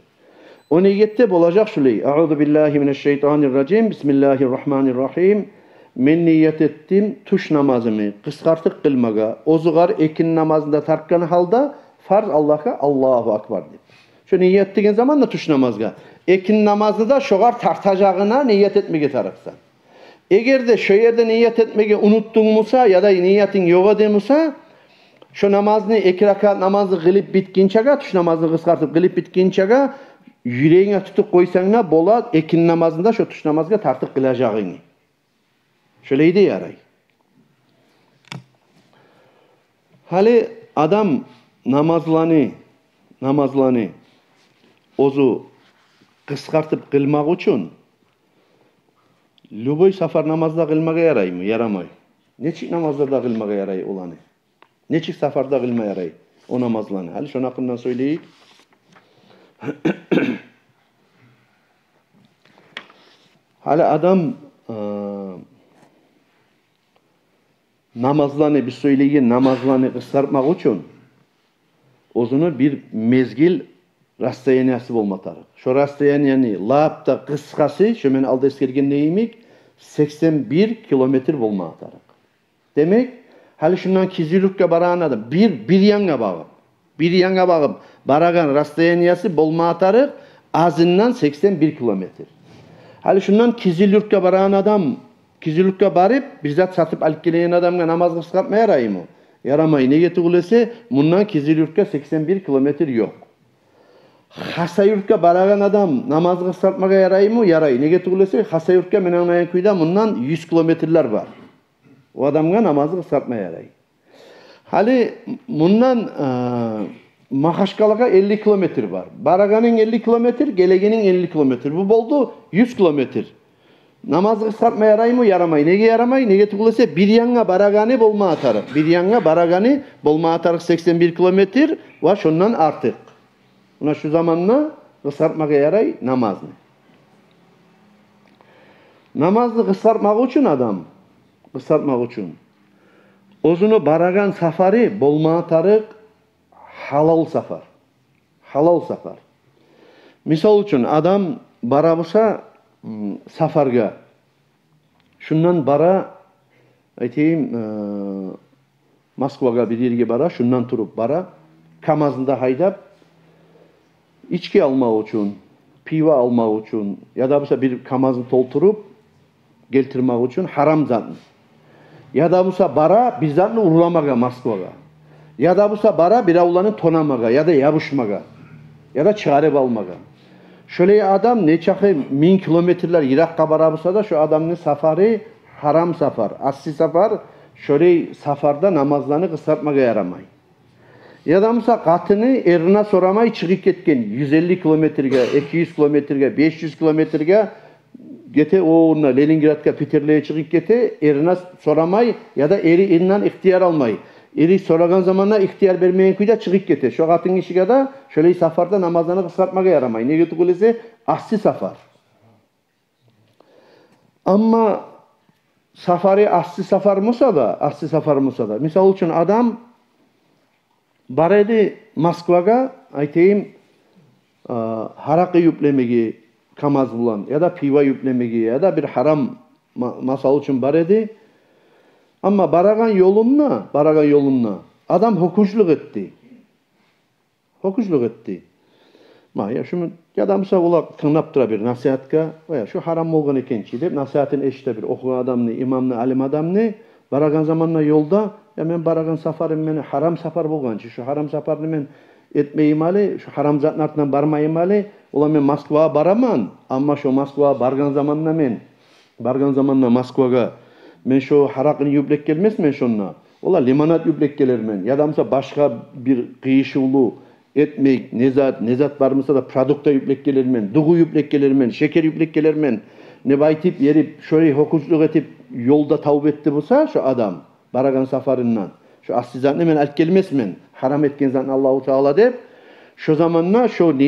O niyette olacak şöyle. Euzu billahi mineşşeytanirracim. Bismillahirrahmanirrahim. Men niyet ettim tuş namazımı kıskartık kılmaga. Ozugar ekin namazında tartkan halda farz Allah'a Allahu Akbar dedi. Şu niyet ettiğin zaman da tuş namazga. Ekin namazı da şogar tartacağına niyet etmeye tarıksan. Eğer de şu yerde niyet etmeyi unuttun musa ya da niyetin yok demusa şu namazını 2 rakat namazı kılıp bitkinçe tuş namazını kıskartıp kılıp bitkinçe yüreğine tutup koysan ne bola ekin namazında şu tuş namazga tartıp kılacağını. Şöyleydi yaray. Hali adam namazlarını ozu kıskartıp kılmak için Luboy safar namazda kılmaga yaray mı? Yaramay. Neçik namazlarda kılmaga yaray olanı? Neçik safarda kılma yaray o namazlarını? Hali şunu hakkından söyleyeyim. Hali adam namazlarını bir söyleyin namazlarını kıskartmak için ozunu bir mezgil rastayaniyası bolmatarı. Şu rastayaniyani laapta kıskası şu men aldı eskergen neyimik 81 kilometre bolmatarı. Demek hali şundan kizilükke barağın adam bir yanga bağım. Bir yanga bağım. Baragan rastayaniyası bolmatarı azından 81 kilometre. Hali şundan kizilükke barağın adam Kizilükke barıp bir zat satıp alıp gelen adamga namaz kıskartma yaray mı? Yaramay. Ne geti kulesi? Bundan Kizilükke 81 kilometre yok. Hasayurtga baragan adam namaz kıskartmaga yaray mı? Yaray. Ne geti kulesi? Hasayurtga menanayan kuyda bundan 100 kilometreler var. O adamga namazı kıskartma yaray. Hali bundan Mahaşkalığa 50 kilometre var. Baraganın 50 kilometre, gelegenin 50 kilometre. Bu boldu 100 kilometre. Namazı kıskartma yaray mı? Yaramay. Nege yaramay? Nege tuğulese bir yanga baragani bolma atarık. Bir yanga baragani bolma atarık 81 kilometre var şundan artık. Buna şu zamanla kıskartmaya yaray namazını. Namazı kıskartmak için adam. Kıskartmak için. Ozunu baragan safari bolma atarık halal safar. Halal safar. Misal için adam barabusa safarga şundan bara aytayım Moskvaga bir yerge bara şundan turup bara kamazında haydap içki almak için piva almak için ya da bir kamazını tolturup geltirmek için haram zatın ya da bara bir zatını uğramaga Moskvaga ya da bara bir avlanı tonamaga ya da yabışmaga ya da çare almaga. Şöyle adam ne çakı 1000 kilometreler Irak'a barabısa da şu adamın safarı haram safar, asli safar şöyle safarda namazlarını kısaltmaya yaramay. Ya da mesela katını erine soramay çıkıp ketken 150 kilometrege, 200 kilometrege, 500 kilometrege gete oğluna Leningrad'a Peterli'ye çıkıp gete erine soramay ya da eri elinden ihtiyar almay. Eri soragan zamanla ihtiyar vermeyen kuyda çıkıp gete. Şu katın işi da şöyle safarda namazlarını kısaltmaya yaramay. Ne götü kulesi? Asli safar. Ama safari asli safar mısa da. Misal için adam baraydı Moskvaga aytayım harakı yüplemegi kamaz bulan ya da piva yüplemegi ya da bir haram masal için baraydı. Ama baragan yolunna adam hokuşluk etti. Ya şu yadamsa ola tınlap tura bir nasihatka veya şu haram bolgan ekençi dep nasihatin eşite bir okugan adamny, imamny, alim adamny baragan zamanna yolda ya men baragan safarım meni haram safar bolgançı. Şu haram safarny men etmeyim ali, şu haram zatın artından barmayım ali. Ola men Moskva'ya baraman, amma şu Moskva'ya bargan zamanna men bargan zamanna Moskva'ga men şu harakını yüblek gelmez men şonna. Ola limonat yüblek gelermen. Yadamsa başka bir kıyışılı etmek, nezat varmasa da produkta yüblek gelermen, dugu yüblek gelermen, şeker yüblek gelermen. Ne baytip yerip şöyle hokusuzluk etip yolda tavb etti bulsa şu adam baragan safarından. Şu asli zatını men alt gelmesmen. Haram etken zatını Allahu Teala dep şu zamanla şu ne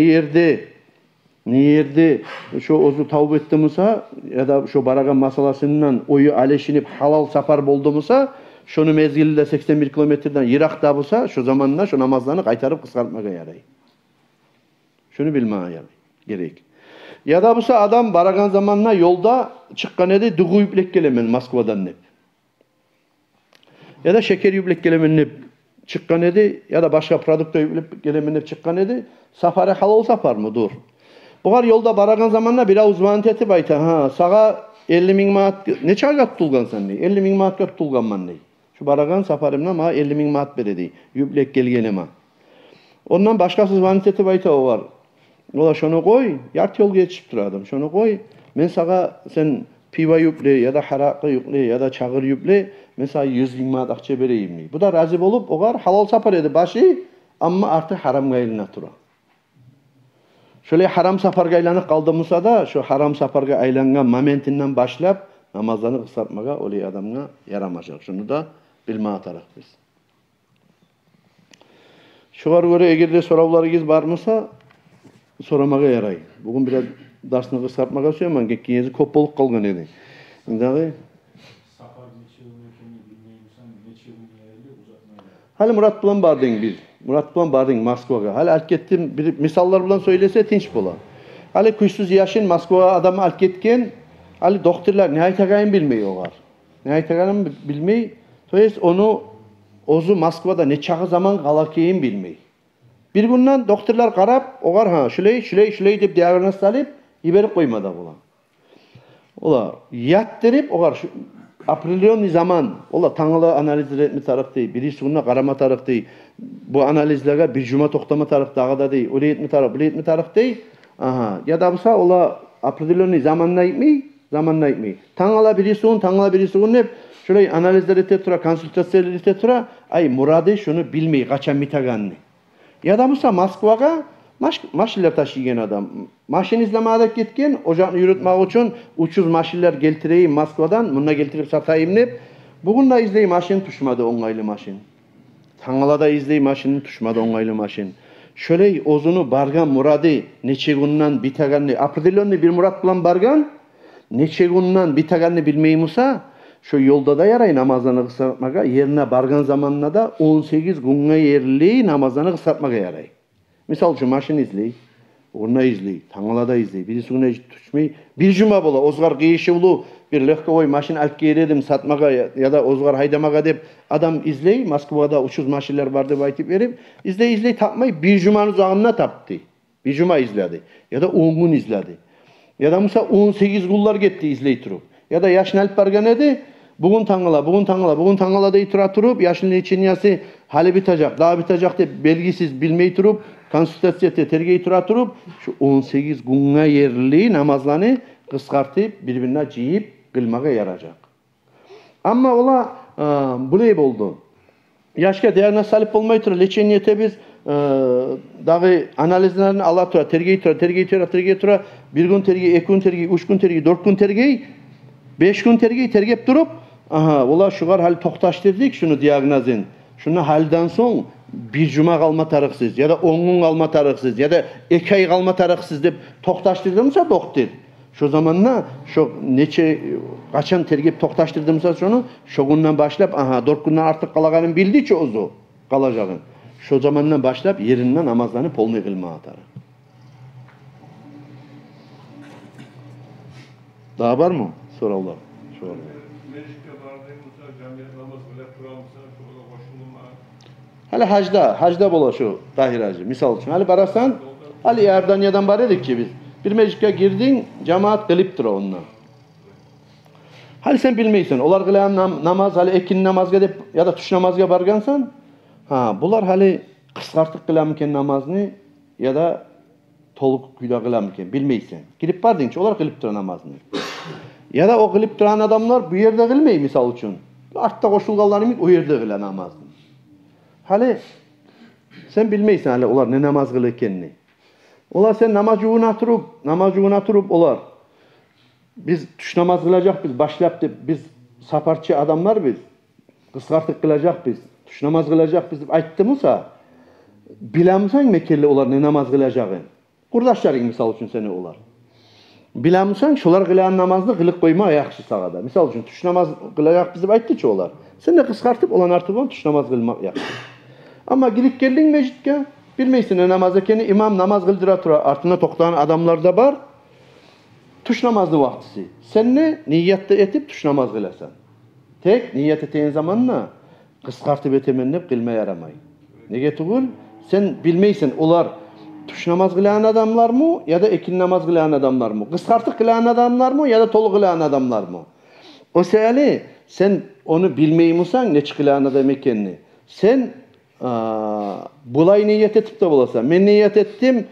yerde şu ozu tavb etti musa ya da şu baragan masalasından oyu aleşinip halal safar boldu musa şunu mezgilde 81 kilometreden Irak'ta bulsa şu zamanla şu namazlarını kaytarıp kıskartmaya yaray. Şunu bilmeye gerek. Ya da bulsa adam baragan zamanla yolda çıkan edi dugu yüblek gelemen Moskva'dan nep. Ya da şeker yüblek gelemen nep çıkan edi ya da başka produkta yüblek gelemen nep çıkan edi. Safarı halal safar mı? Dur. Bugar yolda baragan zamanla bir uzmaniyet etip ayta. Sağa 50.000 manat ne çargat tulgan sen ne? 50.000 manat kat tulgan man ne? Şu baragan safarımla ma 50.000 manat beredi. Yüblek gelgeneme. Ondan başkası uzmaniyet etip ayta o var. Ola şunu koy. Yart yol geçip duradım. Şunu koy. Men sağa sen piva yüple ya da harakı yüple ya da çağır yüple. Men sağa 100.000 manat akça bereyim ne? Bu da razı olup ogar halal safar edi başı ama artık haram gaylına tura. Şöyle haram safarga aylanıp kaldımızsa da şu haram safarga aylangan momentinden başlap namazlarını kısaltmaga öyle adamga yaramayacak. Şunu da bilme atarak biz. Şugar göre egerde soravlarınız var mısa soramaga yaray. Bugün biraz dersini kısaltmaga söyleyeyim. Gekkinyezi kop bolup kalgan edi. Indağı Safar neçe yıl ekeni bilmeyimsen neçe yıl yerli uzatmayla. hali Murat bilan bardın bir. Murat bilan bardın Moskvaga. Hali alt kettim bir misallar bilan söylese tinç bola. Hali kuşsuz yaşın Moskvaga adamı alt ketken hali doktorlar ne aytagayın bilmeyi oğar. Ne aytagayın bilmeyi. Soyes onu ozu Moskvada ne çağı zaman kalakeyin bilmeyi. Bir bundan doktorlar karab oğar şuley dep diagnoz salıp iberip koymada bola. Ola yattırıp oğar şu aprelyon zaman ola tаңылы analizler etme tarık değil. Biri suyuna karama tarık değil. Bu analizlerge bir cuma toktama tarık dağı da değil. Öyle etme tarık değil. Aha. Ya da bulsa ola aprelyon zamanla etmeyi. Tаңылы biri suyun hep şöyle analizler ete tura, konsultasyoner ete tura. Ay muradı şunu bilmeyi kaçan mitaganını. Ya da bulsa Moskvaga maşinler taşıyan adam. Maşin izlemeye gitken ocağını yürütmek için uçuz maşinler getireyim Moskvadan. Bununla getirip satayım ne? Bugün de izleyeyim maşin tuşmadı onaylı maşin. Tаңылы da izleyeyim maşinin tuşmadı onaylı maşin. Şöyle ozunu bargan muradı neçe günden bitaganını aprelonlu bir murat bilan bargan neçe günden bitaganını bilmeyimsa şu yolda da yaray namazlarını kısaltmaga yerine bargan zamanına da 18 günge yerli namazlarını kısaltmaga yaray. Misal şu maşin izley, ona izley, tаңылы da izley, birisi güne düşmey, bir cuma bola, ozgar kıyışıvlu bir lehkovoy maşin alıp geledim satmaga ya da ozgar haydamaga dep adam izley, Moskvada uçuz maşinler var dep aytıp verip, izley tapmay bir cumanın uzağına taptı. Bir cuma izledi ya da 10 gün izledi. Ya da mesela 18 günler gitti izley turup. Ya da yaşın alıp bargan edi, bugün tаңылы dey tura turup, yaşın içinyası hali bitacak, daha bitacak dep belgisiz bilmey turup, konsultasiyete tergeyi tura turup, şu 18 günge yerli namazlarını kıskartıp, birbirine ciyip, kılmaga yarayacak. Ama ola bulay boldu. Yaşka diagnoz salıp olmay tura, leçeniyete biz dağı analizlerini ala tura, tergeyi tura, bir gün tergeyi, 2 gün tergeyi, 3 gün tergeyi, 4 gün tergeyi, 5 gün tergeyi tergep durup, ola şugar hal toktaştırdık şunu diagnozun. Şunu haldan son bir cuma kalma tarıksız ya da 10 gün kalma tarıksız ya da 2 ay kalma tarıksız dep toktaştırdımsa doktor. Şu zamanla şu neçe kaçan tergep toktaştırdımsa şunu şu günden başlap 4 günden artık kalaganin bildi ki ozu kalacağın. Şu zamandan başlap yerinden namazlarını polnu kılma atar. Daha var mı? Soralım. Hali hacda bola şu Tahir Hacı. Misal için. Hali barasan Ali Erdanyadan bar edik ki biz. Bir meclike girdin, cemaat kılıptır onunla. Hali sen bilmeysen, olar kılayan namaz, hali ekin namazga dep ya da tuş namazga bargansan, ha, bular hali kıskartık kılamken namazını ya da toluk kuyla kılamken bilmeysen. Girip bardın ki olar kılıptır namazını. Ya da o kılıp duran adamlar bu yerde kılmey misal için. Artta koşulgallarını o yerde kılan namazını. Hali sen bilmeysen hali olar ne namaz kılırken. Olar sen namaz yuğuna turup olar. Biz tuş namaz kılacak biz başlayıp biz saparçı adamlar biz. Kıskartık kılacak biz. Tuş namaz kılacak biz ayttımsa bilemsen Mekkeli olar ne namaz kılacağın. Kurdaşların misal için seni olar. Bilemsen şolar kılan namazını kılıp koyma ayakçı sağada. Misal için tuş namaz kılacak bizim ayttı ki olar. Sen de kıskartıp olan artık on tuş namaz kılmak ayakçı. Ama girip geldin mecitke bilmeysin ne namaz ekeni imam namaz kıldıra tura artına toktan adamlar da var. Tuş namazlı vaktisi. Sen ne? Niyette etip tuş namaz kılasan. Tek niyet eteğin zamanla kıskartıp etemennep kılma yaramayın. Nege tuğul? Sen bilmeysin olar tuş namaz kılan adamlar mı ya da ekin namaz kılan adamlar mı? Kıskartık kılan adamlar mı ya da tolu kılan adamlar mı? O seyali sen onu bilmeyimusan ne çıkılan adam ekenini. Sen bulay niyet etip de bulasan. Men niyet ettim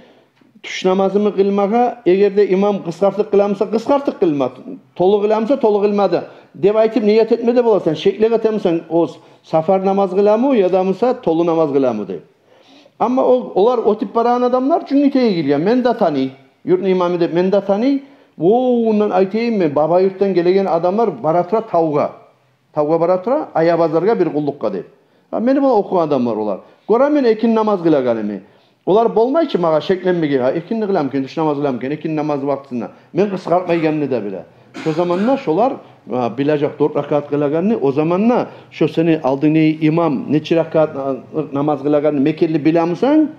tuş namazımı kılmaka eğer de imam kıskartık kılamsa kıskartık kılmadı. Tolu kılamsa tolu kılmadı. Dep aytıp niyet etmede bulasan. Şekle getemsen o safar namaz kılamı ya da mısa tolu namaz kılamı deyip. Ama olar o tip baran adamlar cünniteye geliyor. Men de tanı. Yurtun imamı da men de tanı. Ondan aytayım mı? Baba yurttan gelegen adamlar baratıra tavga. Tavga baratıra aya bazarga bir kullukka deyip. Meni bana okuyan adamlar olar. Gora men ekin namaz kılaganımı. Olar bolmay ki mağa şeklenmege. Ekinni kılamken, tuş namaz kılamken, ekin namaz vaktinde. Men kıskartmayganını da bile. Şu zamanlar şolar bilecek 4 rakat kılaganını, o zamanlar şu seni aldığın imam neçe rakat namaz kılaganını Mekkelli bilamısan,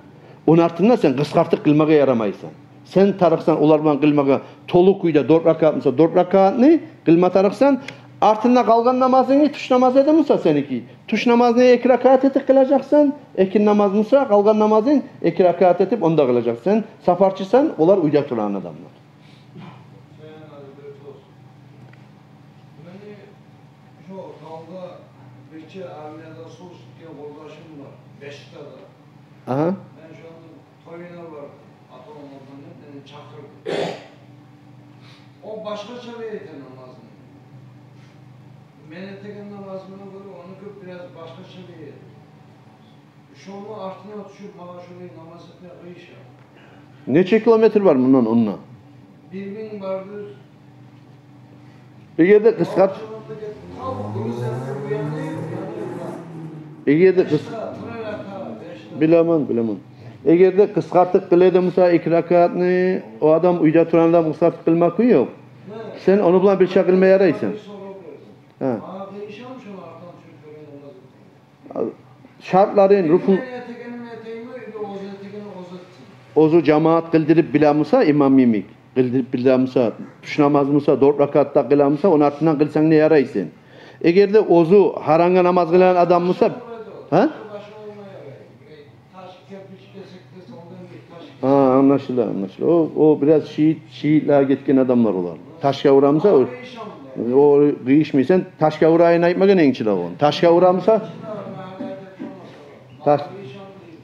onun artığında sen kıskartık kılmağa yaramaysan. Sen tarıksan olarman kılmağa tolu kuyda 4 rakat mısa 4 rakatını kılma tarıksan, artığında kalgan namazını tuş namaz edemezse seninki. Tuş namazını 2 rakat etip kılacaksan, ekin namaz mısa kalgan namazını 2 rakat etip onda kılacaksın. Safarçısan olar uyda turan adamlar. Şu kalda bir Armiya'da su diye yoldaşım var. Beşiktaş'ta. Aha. Ben şu an Toyuna var. Atomlardan beni çakırdı. O başka çalıydı namazını. Meneteken namazına göre onu kırıp biraz başka çalıydı. Şunu artına düşüp bana şurayı namaz etmeye kıyış ya. Neçe kilometre var bundan onunla? 1000 vardır. Ege'de kıskart. Ege'de bilemem. Ege'de kıskartık kılıydı Musa 2 rakatını o adam uyda turan adam kıskartık kılmak yok. Sen onu bulan bir şey kılmaya yaraysın. Ha. Şartların rukun ozu cemaat kıldırıp bilamusa imam mimik. Kıldırıp bilamusa tuş namaz mısa 4 rakatta kılamusa onun ardından kılsan ne yaraysın. Eğer de ozu haranga namaz kılan adam mısa ha? Ha anlaşıldı. O biraz Şiitler gitken adamlar olar. Taşka uğramsa o kıyışmıysan taşka uğrayın aytmagan ençile on. Taşka uğramsa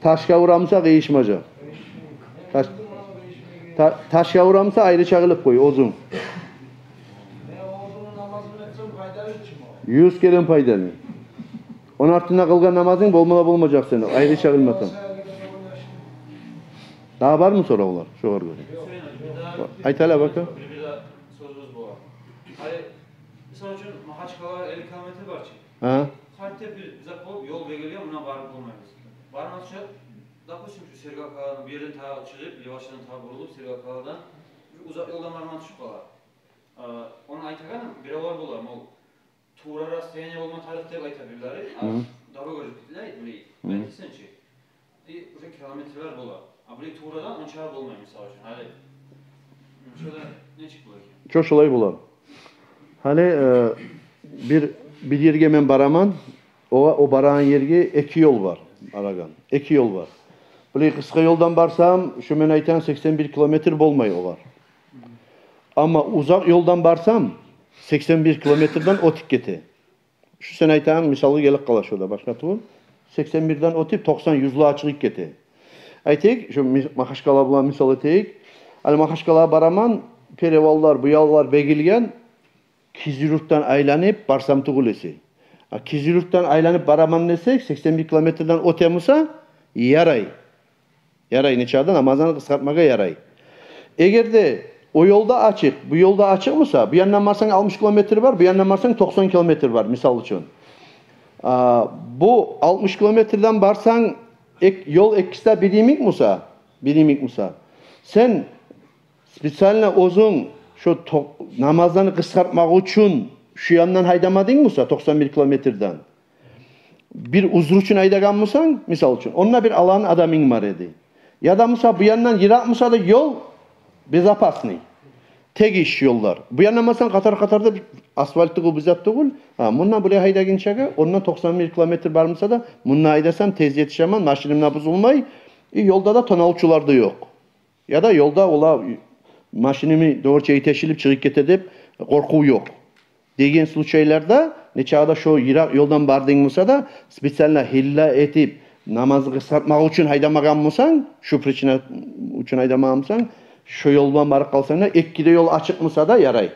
taşka uğramsa kıyışmaca. Taşka uğramsa ayrı çağılıp koy ozun. 100 kere faydalı. Onun ardından kılgan namazın bolmayacak seni. Ayrı çağılmasan. Daha var mı soru olar? Şu var göre. Aytala bakın. Bir daha sözümüz bu var. Hani misal için Haçkalar 50 kilometre var ki. Ha. Hatta bir zapop yol belirliyor buna varıp bulmayız. Varmaz şu dakika çünkü Sergakalar'ın bir yerden ta çıkıp Livaş'tan ta vurulup Sergakalar'dan uzak yoldan varmaz şu kadar. Onu aytaganım bir var bular mı? Tuğrara seyne olma tarihte aytabilirler. Dava gözükler etmeli. Ben sençi. Bu kilometreler bular. Abi tuğradan onçar olmuyor misal için. Hadi. Şöyle ne çıkıyor ki? Çok olay bular. Hani bir yerge men baraman o barağın yerge 2 yol var. Aragan. 2 yol var. Böyle kısa yoldan barsam, şu men aytan 81 kilometre bolmay olar. Ama uzak yoldan barsam 81 kilometreden otik gete. Şu sen aytan misalı gelip kala şurada başka tuğul. 81'den otip 90-100'lü açılık gete. Aytek, şu Mahaşkala bulan misal eteyik. Hani Mahaşkala baraman, perevallar, buyallar begilgen, Kizilurt'tan aylanıp barsam tuğulesi. Kizilurt'tan aylanıp baraman desek, 81 kilometreden otemusa, yaray. Yaray neçadan namazını kısaltmaya yaray. Eğer de o yolda açık, bu yolda açık mısa, bir yandan varsan 60 kilometre var, bir yandan varsan 90 kilometre var misal için. Bu 60 kilometreden varsan yol ekista birimik musa, birimik musa. Sen spesialine uzun şu namazını kısaltmak için şu yandan haydamadın musa 91 kilometreden. Bir uzur için haydagan mısan misal için. Onunla bir alan adamın var idi. Ya da musa bu yandan yırak musa da yol bezapasni. Tek iş yollar. Bu yandan masan katar da asfaltı bu bizat değil. Bundan buraya haydagin çaga, ondan 91 kilometre varmasa da bununla haydasam tez yetişemem, maşinimle bozulmay. Yolda da tonalçular da yok. Ya da yolda ola maşinimi doğruca yetişilip çıkıp edip korku yok. Degen случайларда ne çağda şu yırak yoldan bardığımızsa da spesialine hilla etip namazı kısaltmak için haydamagan mısan, şu prичина için haydamagan mısan, şu yoldan barıp kalsan da ikkide yol açık mısa da yaray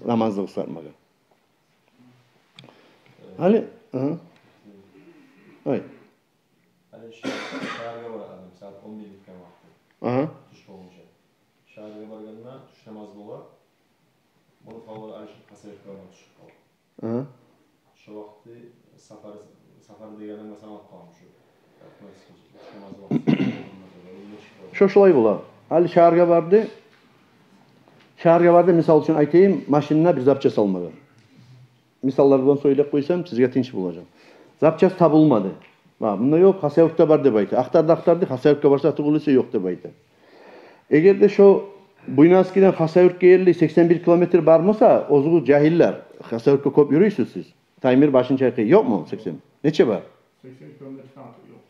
namazı kısaltmaga. Hali, Hay. Hani şehirde var adam saat 11'lik vakti. Aha. Tuş olunca. Şehirde varganına tuş namazı olar. Bunu favori alışıp kasayıp koymak tuş kalır. Aha. Şu vakti safar degenin masana kalmış. Tuş namazı vakti. Şoşulay bula. Hali şehirde vardı. Şehirde vardı misal için aytayım maşinine bir zapça salmadı. Misallardan söyleyip koysam sizge tinç bulacağım. Zapças tabulmadı. Bunda yok, hasayurkta var debaydı. Aktardı, hasayurkta varsa atıguluysa yok debaydı. Eğer de şu Buynaski'den hasayurkka yerli 81 kilometre varmasa, ozuğu cahiller. Hasayurkka kop yürüyorsunuz siz. Taymir başın çaykı yok mu 80? Neçe var? 80 kilometre falan yok.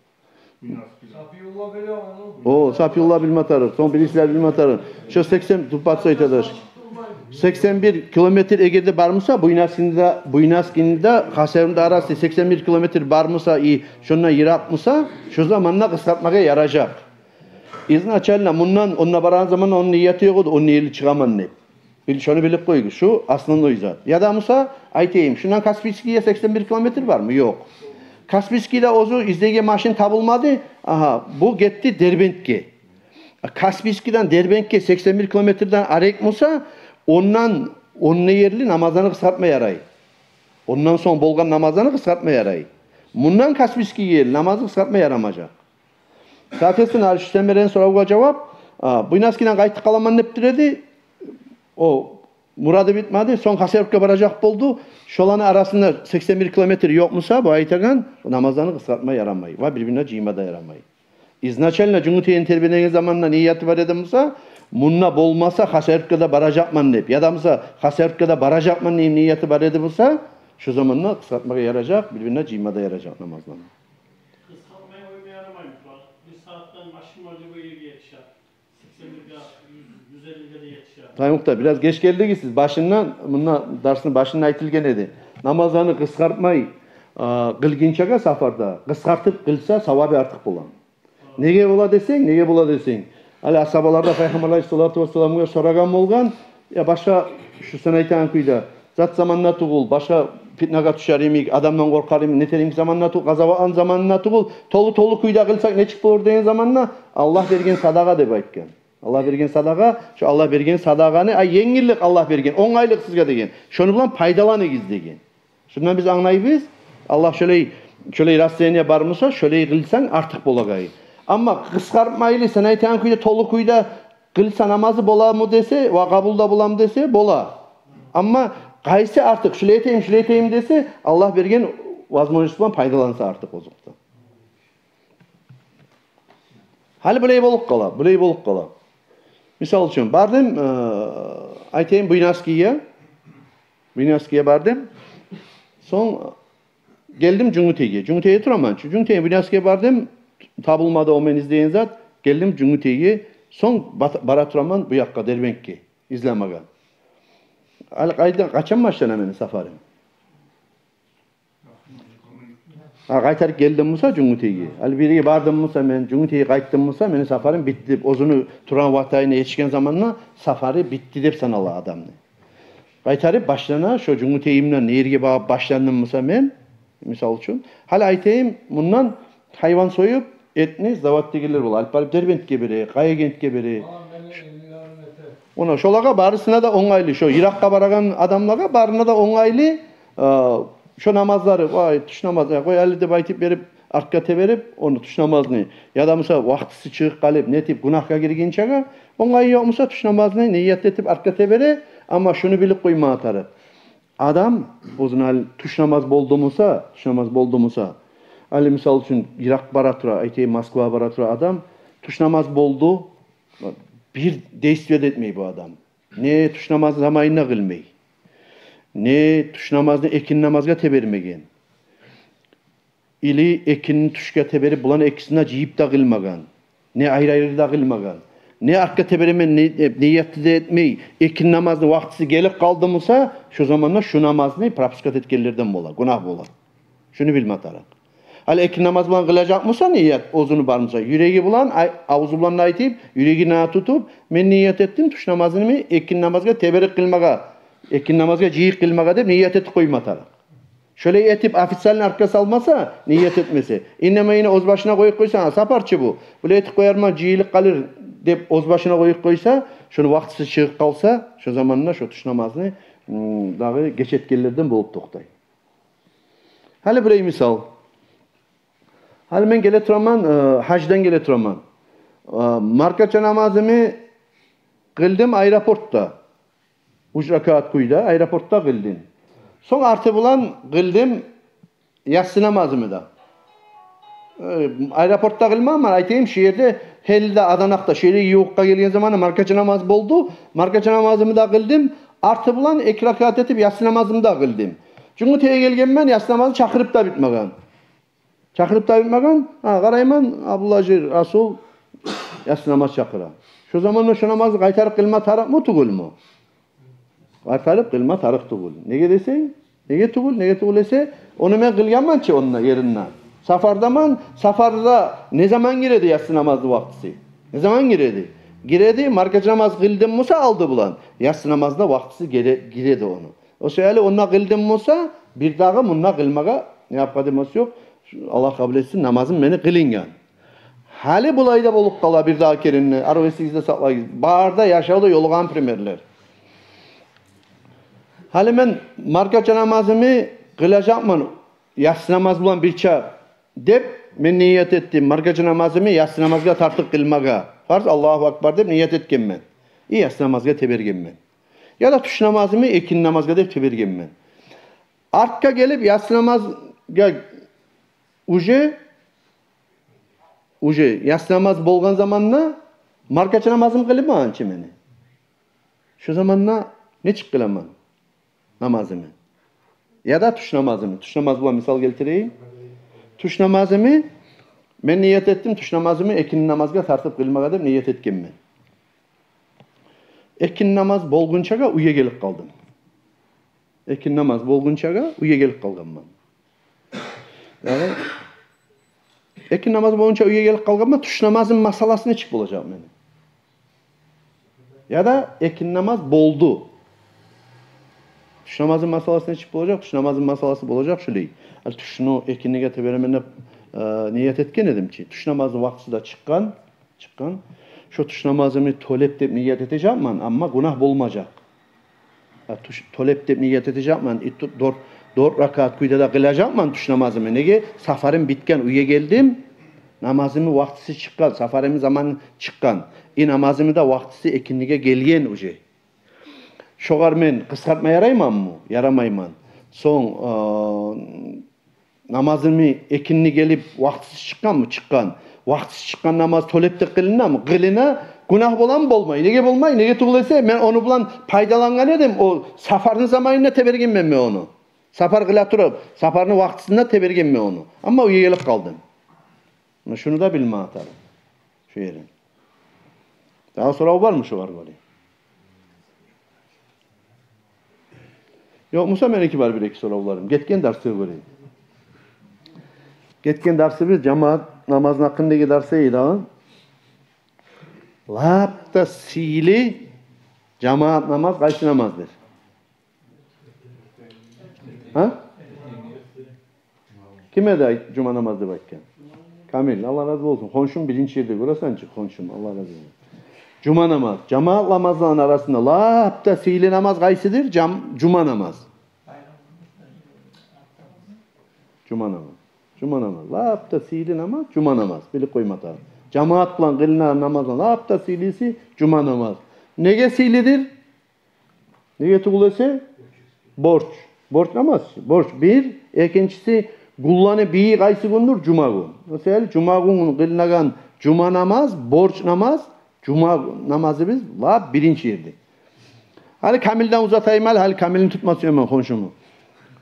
Buynaski'den. Safiyullah biliyor onu. O, Safiyullah bilmatarı. Son birisler bilmatarı. Şu 80 tupat sayıdadır. 81 kilometre Ege'de varmasa Buynaski'nde Hasayur'da arası 81 kilometre varmasa şundan yıratmasa şu zamanla kısaltmaya yarayacak. İzin açarlar bundan onunla baran zaman onun niyeti yok onun niyeti çıkaman ne? Şunu bilip koyuyor. Şu aslında o izah. Ya da Musa aytayım şundan Kaspiski'ye 81 kilometre var mı? Yok. Kaspiski'de ozu izlege maşin tabulmadı. Aha bu gitti Derbent'e. Kaspiski'den Derbent'e 81 kilometreden arek Musa ondan onun yerli namazını kısaltma yaray. Ondan son bolgan namazını kısaltma yaray. Bundan Kaspiski yerli namazı kısaltma yaramayacak. Zaten Arşitemeren soruğa cevap Buynaski'den kayıt kalaman neptiredi. O muradı bitmedi. Son Hasayurk'a varacak buldu. Şolanı arasında 81 kilometre yok musa bu aytagan namazını kısaltma yaramay. Va birbirine cimada yaramay. İznaçelne Cumhuriyet'in terbiyene zamanla niyeti var edemsa munna bolmasa Hasayurk'da baracakman deyip ya da mısa Hasayurk'da baracakman deyip niyeti var edemsa şu zamanla kısaltmaya yarayacak, birbirine cimada yarayacak namazlarını. Kısaltmaya oymaya yaramaymış var. Bir saatten maşın önce böyle yetişer. 81'de 150'de de yetişer. Tayyukta biraz geç geldi ki siz başından bununla dersinin başından aytılgen edi. Namazlarını kıskartmayı kılginçaga safarda kıskartıp kılsa savabı artık bulan. Nege bula desen? Ali asabalarda Peygamber Aleyhissalatu vesselam'a soragan bolgan ya başka şu sen aytan kuyda zat zamanna tuğul başka fitnaga düşer emik adamdan korkar emik netelik zamanna tuğul gazava zamanna tuğul tolu kuyda kılsak ne çıkıp olur deyen zamanna Allah bergen sadaqa dep aytkan. Allah bergen sadaqa şu Allah bergen sadaqаны yengillik Allah bergen oңайлык sizge degen. Şonu bilan paydalanygiz degen. Şundan biz anlayıbız. Allah şöyle rastlayana barmasa şöyle kılsan artık bolagay. Ama kıskartmaylı sen aytan kuyda tolu kuyda kılsa namazı bola mı dese va kabulda bulam dese bola. Ama kaysi artık şületeyim dese Allah bergen возможностьтан пайдаланса artık ozukta. Hali bulay bolup kala. Misal için bardım aytayım Buynaski'ye bardım. Son geldim Cumhuriyet'e. Cumhuriyet'e turaman. Cumhuriyet'e Buynaski'ye bardım. tabılmadı o men izleyen zat. Geldim Cüngütey'e. Son baraturaman bu yakka derbenkki. İzlemega. Kaçan baştan hemen safarim. Qaytarıp geldim Musa Cüngütey'e. Biriye bardım Musa men Cüngütey'e qayttım Musa meni safarim bitti. Ozunu turan vatayını yetişken zamanla safari bitti dep sanalı adamını. Qaytarıp başlana şu Cüngütey'imden nereye bağıp başlandım Musa men misal üçün. Hal aytayım bundan hayvan soyup etni zavattigiler bol. Alp Derbentke biri, Qayagentke biri. Ona şolaga barısına da oңайлы. Şu Irakka baragan adamlaga barına da oңайлы. Şu namazları, vay tuş namazı, koy Ali dep aytıp berip, arkka teberip, onu tuş namazını. Ya da Musa vaqtısı çıkıp kalıp, netip günahka girginçaga, oңайы yok Musa tuş namazını niyet etip arkka tebere, ama şunu bilip koyma atarı. Adam, bozun tuş namaz boldu Musa, Ali misal üçün Irak baratura, aytayım Moskva baratura adam, tuş namaz boldu, bir действиет etmeyi bu adam. Ne tuş namaz zamayına kılmeyi. Ne tuş namazını ekin namazga tebermegen. İli ekinin tuşga teberip bulan ekisine ciyip da kılmagan. Ne ayrı da kılmagan. Ne arka teberime niyetli de etmeyi. Ekin namazını vaktisi gelip kaldı mısa şu zamanla şu namazını propuskat etkenlerden bola. Günah bola. Şunu bilme atarak. Hal ekin namaz bulan kılacak mısa niyet ozunu var mısa? Yüreği bulan avuzu bulan aytip yüreğini tutup men niyet ettim tuş namazını mı ekin namazga teberik kılmaga. Ekin namazga ciyik kılmaga dep niyet etip koymatar. Şöyle etip ofitsialin arkası salmasa niyet etmesi. İnneme yine oz başına koyup koysa saparçı bu. Böyle etip koyarma ciyilik kalır dep oz başına koyup koysa şunu vaktisi çıkıp kalsa şu zamanla şu tuş namazını dağı geç etkenlerden bulup toktay. Hali burayı misal. Hali men gele turaman hacdan gele turaman. Markaça namazımı kıldım aeroportta. Uç rakat kuyda aeroportta kıldım. Son artı bulan kıldım yatsı namazımı da. Aeroportta kılmam ama aytayım şehirde Helde Adanak'ta şehirde yoğukka gelgen zamanı markaça namaz boldu. Markaça namazımı da kıldım. Artı bulan ek rakat etip yatsı namazımı da kıldım. Çünkü teye gelgen ben yatsı namazı çakırıp da bitmegan. Çakırıp da bitmegan. Qarayman Abdullahcı Rasul yatsı namaz çakıra. Şu zamanla şu namazı qaytarıp kılma tarak mı tugul mu? Qaytarıp kılma tarık tugul. Nege desen? Nege tugul ese onu men kılganman ki onunla yerinden. Safarda ne zaman giredi yatsı namazı vaktisi? Ne zaman giredi? Giredi, markaç namaz kıldım Musa aldı bulan. Yatsı namazda vaktisi giredi onu. O şöyle onunla kıldım Musa bir dağı bununla kılmaga ne yapmadığımız yok. Allah kabul etsin namazım beni kılıngan. Hali bulayda bolup kala bir daha kerini. Arı 8'de saklayız. Bağırda yaşadı yolgan primerler. Hali men markaça namazımı kılacakman yatsı namaz bulan bir çağ dep men niyet ettim. Markaça namazımı yatsı namazga tartıp kılmaga. Farz Allahu Akbar dep niyet etken men. Yatsı namazga tebergen men. Ya da tuş namazımı ekin namazga dep tebergen men. Artka gelip yatsı namazga uje yatsı namaz bolgan zamanla markaça namazım kılıp ançı meni. Şu zamanla ne çık kılaman? Namazımı. Ya da tuş namazımı. Tuş namazı bulan misal keltireyim. Tuş namazımı men niyet ettim. Tuş namazımı ekin namazga tartıp kılmaga dep niyet etken men. Ekin namaz bolgunçaga uya gelip kaldım. Ekin namaz bolgunçaga uya gelip kaldım ben. Yani ekin namaz bolgunça uya gelip kaldım ben. Tuş namazın masalasını çık bulacağım benim. Ya da ekin namaz boldu. Tuş namazın masalasına çık bulacak. Tuş namazın masalası bulacak şöyle. Tuşunu ekinliğe teberemene niyet etken edim ki. Tuş namazı vaktisi de çıkkan. Şu tuş namazımı tolep dep niyet edeceğim ben ama günah bulmayacak. Tolep dep niyet edeceğim ben. Dört rakat kuyda da kılacağım ben tuş namazımı. Nege? Safarim bitken uya geldim. Namazımı vaktisi çıkkan. Safarimi zaman çıkkan. Namazımı da vaktisi ekinliğe gelgen uje. Şoğar men kıskartma yarayman mı? Yaramayman. Son namazımı ekinli gelip vaktisi çıkkan mı? Çıkkan. Vaktisi çıkkan namaz tolepte kılına mı? Kılına günah bolan bolmay. Nege bolmay? Nege tuğulese men onu bulan paydalangan edim. O safarın zamanına tebergen men onu. Safar kıla turup safarın vaktisinde tebergen men onu. Ama uya gelip kaldım. Şunu da bilme atarım. Şu yerin. Daha sonra var mı şu var böyle? Yok Musa meneki var bir iki sorularım. Getken dersi göreyim. Getken dersi biz cemaat namazın hakkındaki dersi idi. Lapta sili cemaat namaz kaç namazdır? Ha? Kime de cuma namazı bakken? Kamil, Allah razı olsun. Konşum birinci yerde. Burası çık konşum. Allah razı olsun. Cuma namaz. Cemaat namazların arasında lapta sili namaz kaysıdır? Cuma namaz. Cuma namaz. Cuma namaz. Lapta sili namaz, cuma namaz. Bilip koymata. Cemaat bilan kılınan namazın lapta silisi cuma namaz. Nege silidir? Nege tuğulası? Borç. Borç namaz. Borç. Bir. İkincisi kullanı bir kaysı gündür? Cuma gün. Mesela cuma günün kılınan cuma namaz, borç namaz, cuma namazı biz la birinci yerde. Hali kamilden uzatayım hali kamilini tutması hemen konuşumu.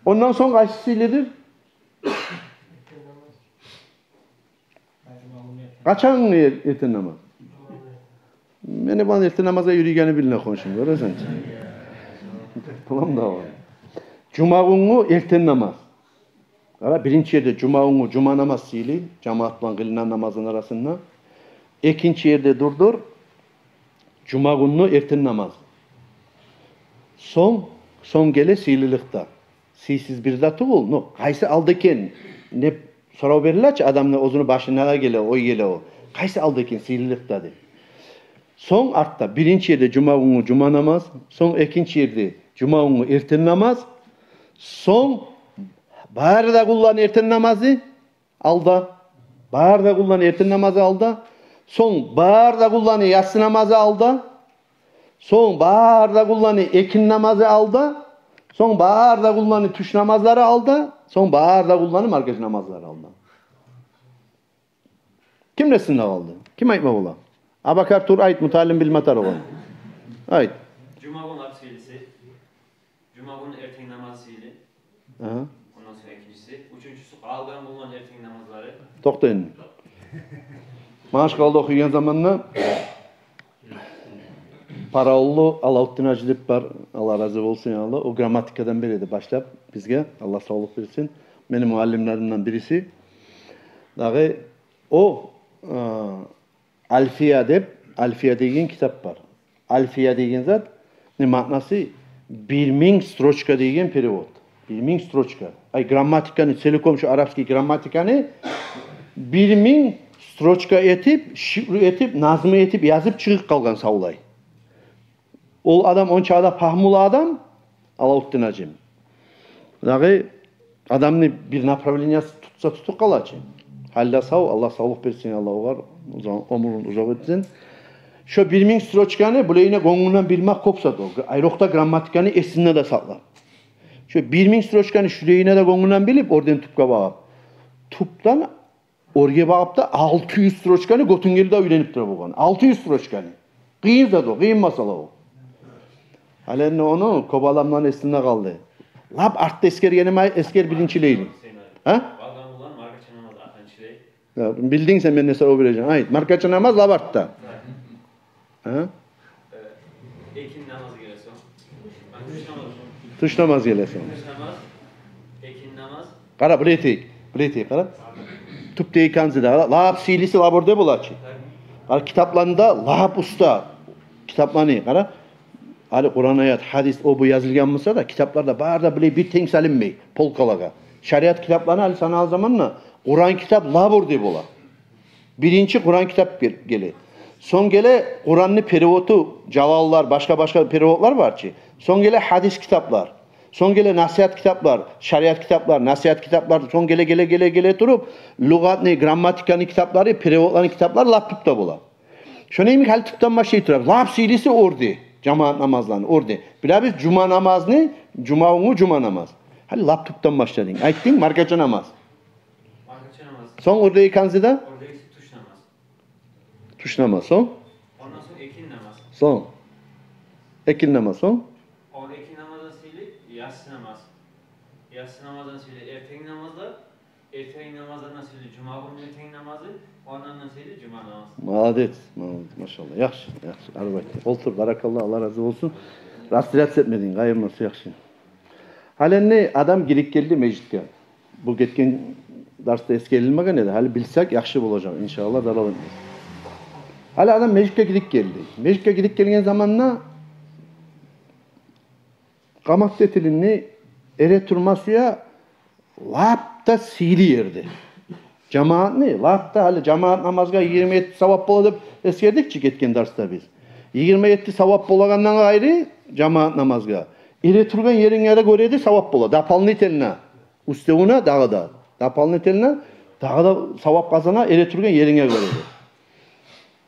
Ondan sonra kaysı silidir? Kaçan erten namaz? Bana erten namaza yürüyeceğini biline konuşun. Görürsen. Tamam da var. Cuma günü erten namaz. Birinci yerde cuma günü cuma namaz sili. Cemaatla kılınan namazın arasında. İkinci yerde durdur. Cuma günü erten namaz. Son gele sililikte. Siz bir zatı ol. No. Kaysı aldıken ne soru verirler ki adamın ozunu başına gele, oy gele o. Kaysı aldıken sililikte de. Son artta birinci yerde cuma günü cuma namaz. Son ikinci yerde cuma günü erten namaz. Son bağırda kullan erten namazı alda. Bağırda kullan erten namazı alda. Son bağırda kullan yatsı namazı alda. Son bağırda kullan ekin namazı alda. Son bağırda kullanı tuş namazları aldı. Son bağırda kullanı markaj namazları aldı. Kim nesinde aldı? Kim aytma ola? Abakar Tur ayt mutalim bil matar olan. Ayt. Cuma günü absilisi. Cuma günü erken namazı sili. Aha. Ondan sonra ikincisi. Üçüncüsü kalgan bulunan erken namazları. Toktayın. Maaş kaldı okuyan zamanla Paraollu Alauddin Acilip var. Allah razı olsun ya Allah. O gramatikadan biriydi başlayıp bizge. Allah sağlık versin. Benim muallimlerimden birisi. Dağı o Alfiya degen kitap var. Alfiya degen zat ne manası 1000 stroçka degen perevod. 1000 stroçka. Ay grammatikanı, selikom şu Arapski grammatikanı 1000 stroçka etip, şifre etip, nazmı etip yazıp çıkıp kalgan savlay. O adam on çağda pahmulu adam Alauddin Acim. Dağı adamını bir направлениясы tutsa tutup kalacak. Halda sağ Allah sağlık versin Allah var. O zaman ömrün uzak etsin. Şu 1000 stroçkanı buleyine gongundan bilmek kopsa da. Ayrıkta grammatikanı esinle de saklar. Şu 1000 stroçkanı şurayına da gongundan bilip oradan tupka bakıp. Tuptan oraya bakıp da 600 stroçkanı Göttingeli de öğrenip durup oğlan. 600 stroçkanı. Kıyın da o, kıyın masala o. Halerine onu kobalamdan esinde kaldı. Lap artta esker birincileydi. Ha? Ya, bildin sen ben ne soru vereceğim. Hayır, markaçı namaz labartta. Ha? Ekin namazı gelesin. Tuş namaz gelesin. Tuş namaz, ekin namaz. Kara biletik kara. Tup deyi kanzıda. Lahap silisi laborde bulaçı. Kara kitaplarında lahap usta. Kitaplarını kara. Ali Kur'an ayet, hadis o bu yazılgan mısa da kitaplarda bağırda bile bir tenk salinmey. Polkalaga. Şeriat kitaplarını Ali sana al zamanla Kur'an kitap laborde bula. Birinci Kur'an kitap gele. Son gele Kur'an'ın perivotu, calallar, başka perivotlar var ki. Son gele hadis kitaplar. Son gele nasihat kitaplar, şeriat kitaplar, nasihat kitaplar. Son gele durup lügatni, grammatikanı kitapları, perivotların kitaplar lap da bula. Şuna imiş hal tıptan başlayıp durar. Lap silisi ordu. Cemaat namazlarını ordu. Bila biz cuma namazını, cuma namaz. Hal lap tıptan başladın. Ayttın markaça namaz. Markaça namaz. Son orada ikanzıda? Orada tuş namaz. Tuş namaz son. Ondan sonra ekin namaz. Son. Ekin namaz son. Orada ekin namazdan silip yatsı namaz. Yatsı namazdan silip erken namazda erteğin namazından söyle cuma günü erteğin namazı, ondan söyle cuma namazı. Maladet, maşallah. Yaxşı, yaxşı. Albaytta. Oltur, barakallah, Allah razı olsun. Rastirat etmedin, qayırması yaxşı. Halen adam girip geldi mecitke. Bu ketken derste eskerilmegen edi. Hali bilsek yaxşı olacak inşallah dalal etmez. Hali adam mecitke gidip geldi. Mecitke gidip gelgen zamanla qamak tetilini ere turmasıya lapta sili yerdi. Cemaat ne? Lapta hali cemaat namazga 27 savap bola deb eskerdikçi ketken derste biz. 27 savap bolagandan gayrı cemaat namazga. Ere turgan yeriňe göredi savap bola. Dapalny teline. Ustewuna dağı da. Dapalny teline dağı da savap kazana ere turgan yeriňe göredi.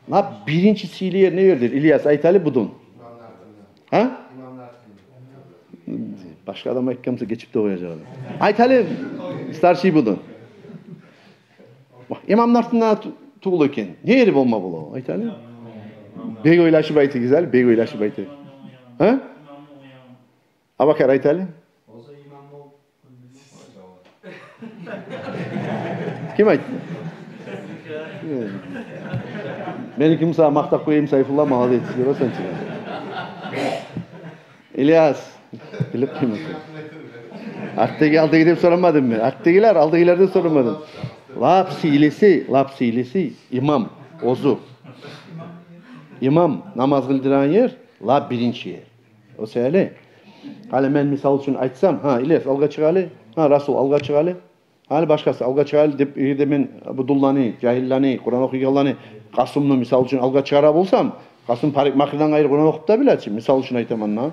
Na birinci sili yer ne verdi? İlyas aytaly budun. Ha? Başka adam aytkamsa geçip de koyacak. Aytaly starşy budun. İmamlar artından tuğul eken. Ne yeri bolma bulu? Aytaly. Beg oylaşıp aytı güzel. Beg oylaşıp aytı. Ha? Abakar Aytaly. Olsa imam ol. Kim aytdı? Beni kimse maktap koyayım Sayfullah maladet. Görürsen çıkar. İlyas. Bilip kim? Arttaki aldı gidip soramadım mı? Arttakiler aldıkilerden soramadım. Lap silisi imam, ozu. İmam namaz kıldıran yer, lap birinci yer. O söyle. Hali men misal için aytsam, ha İlyas alga çıkalı, ha Rasul alga çıkalı. Hali başkası alga çıkalı dep erde men Abdullah'ni, Cahillani, Kur'an okuyanlarni Kasım'ны misal için alga çıkarab olsam, Kasım parik makirdan gayrı Kur'an okup da bilerçi. Misal için aytaman na.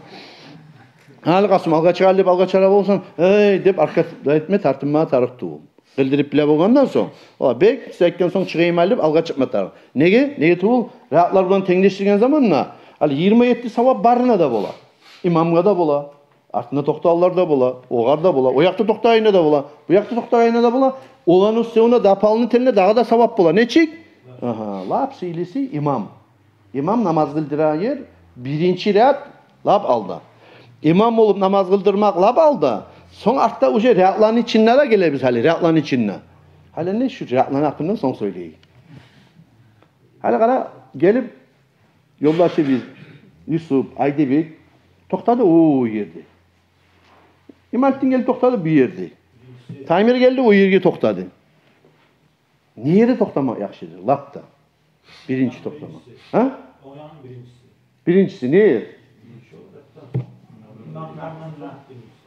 Hali Kasım alga çıkalı dep alga çıkarab olsam, "Ey" dep arka etme tartınma tarıktı o. Bildirip bile bolgandan soň, "O bek sekten soň çıgayım dep alga çıkma tarık." Nege? Nege tuğul? Rahatlar bilen tengleştirgen zamanna, hali 27 savap barına da bola. İmamga da bola. Artında toktağlar da bola, oğar da bola, o yakta toktağıyna da bola, bu yakta toktağıyna da bola. Olanın üstüne dapalını teline daha da savap bola. Ne çek? Aha, lap silisi imam. İmam namaz kıldıran yer birinci reat lap aldı. İmam olup namaz kıldırmak lap aldı. Son artta uje reatların içinne de gele biz hali, reatların içinne. Hali ne şu reatların hakkından son söyleyeyim. Hali kara gelip yoldaşı biz Yusuf, Aydebek toktadı o yerde. İmamettin gelip toktadı bir yerde. Taymir geldi o yerge toktadı. Niye yerde toktama yakşıdır? Lapta. Birinci toktama. Ha? Oyanın birincisi. Birincisi ne yer?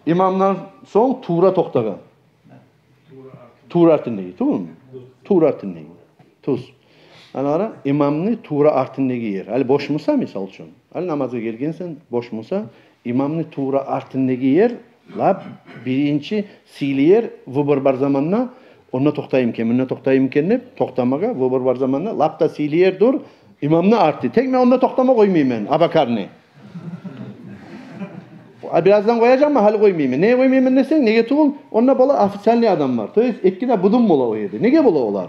İmamdan son tuğra toktagan. Tuğra artındaki, tamam mı? Tuğra artındaki. Tuz. Yani ara imamını tuğra artındaki yer. Hali boş musa misal için. Hali namaza gelgensen boş musa imamını tuğra artındaki yer la birinci sili yer vubur bar zamanna onna toktayım kennep toktamaga vubur bar zamanna lapta sili yer dur imamını arttı. Tek men onna toktama koymayayım ben abakarni. Birazdan koyacağım ama hali koymayayım. Neye koymayayım desen nege tuğul? Onna bola ofisalli adam var. Toyes ekkine budun bola o yerde. Nege bola olar?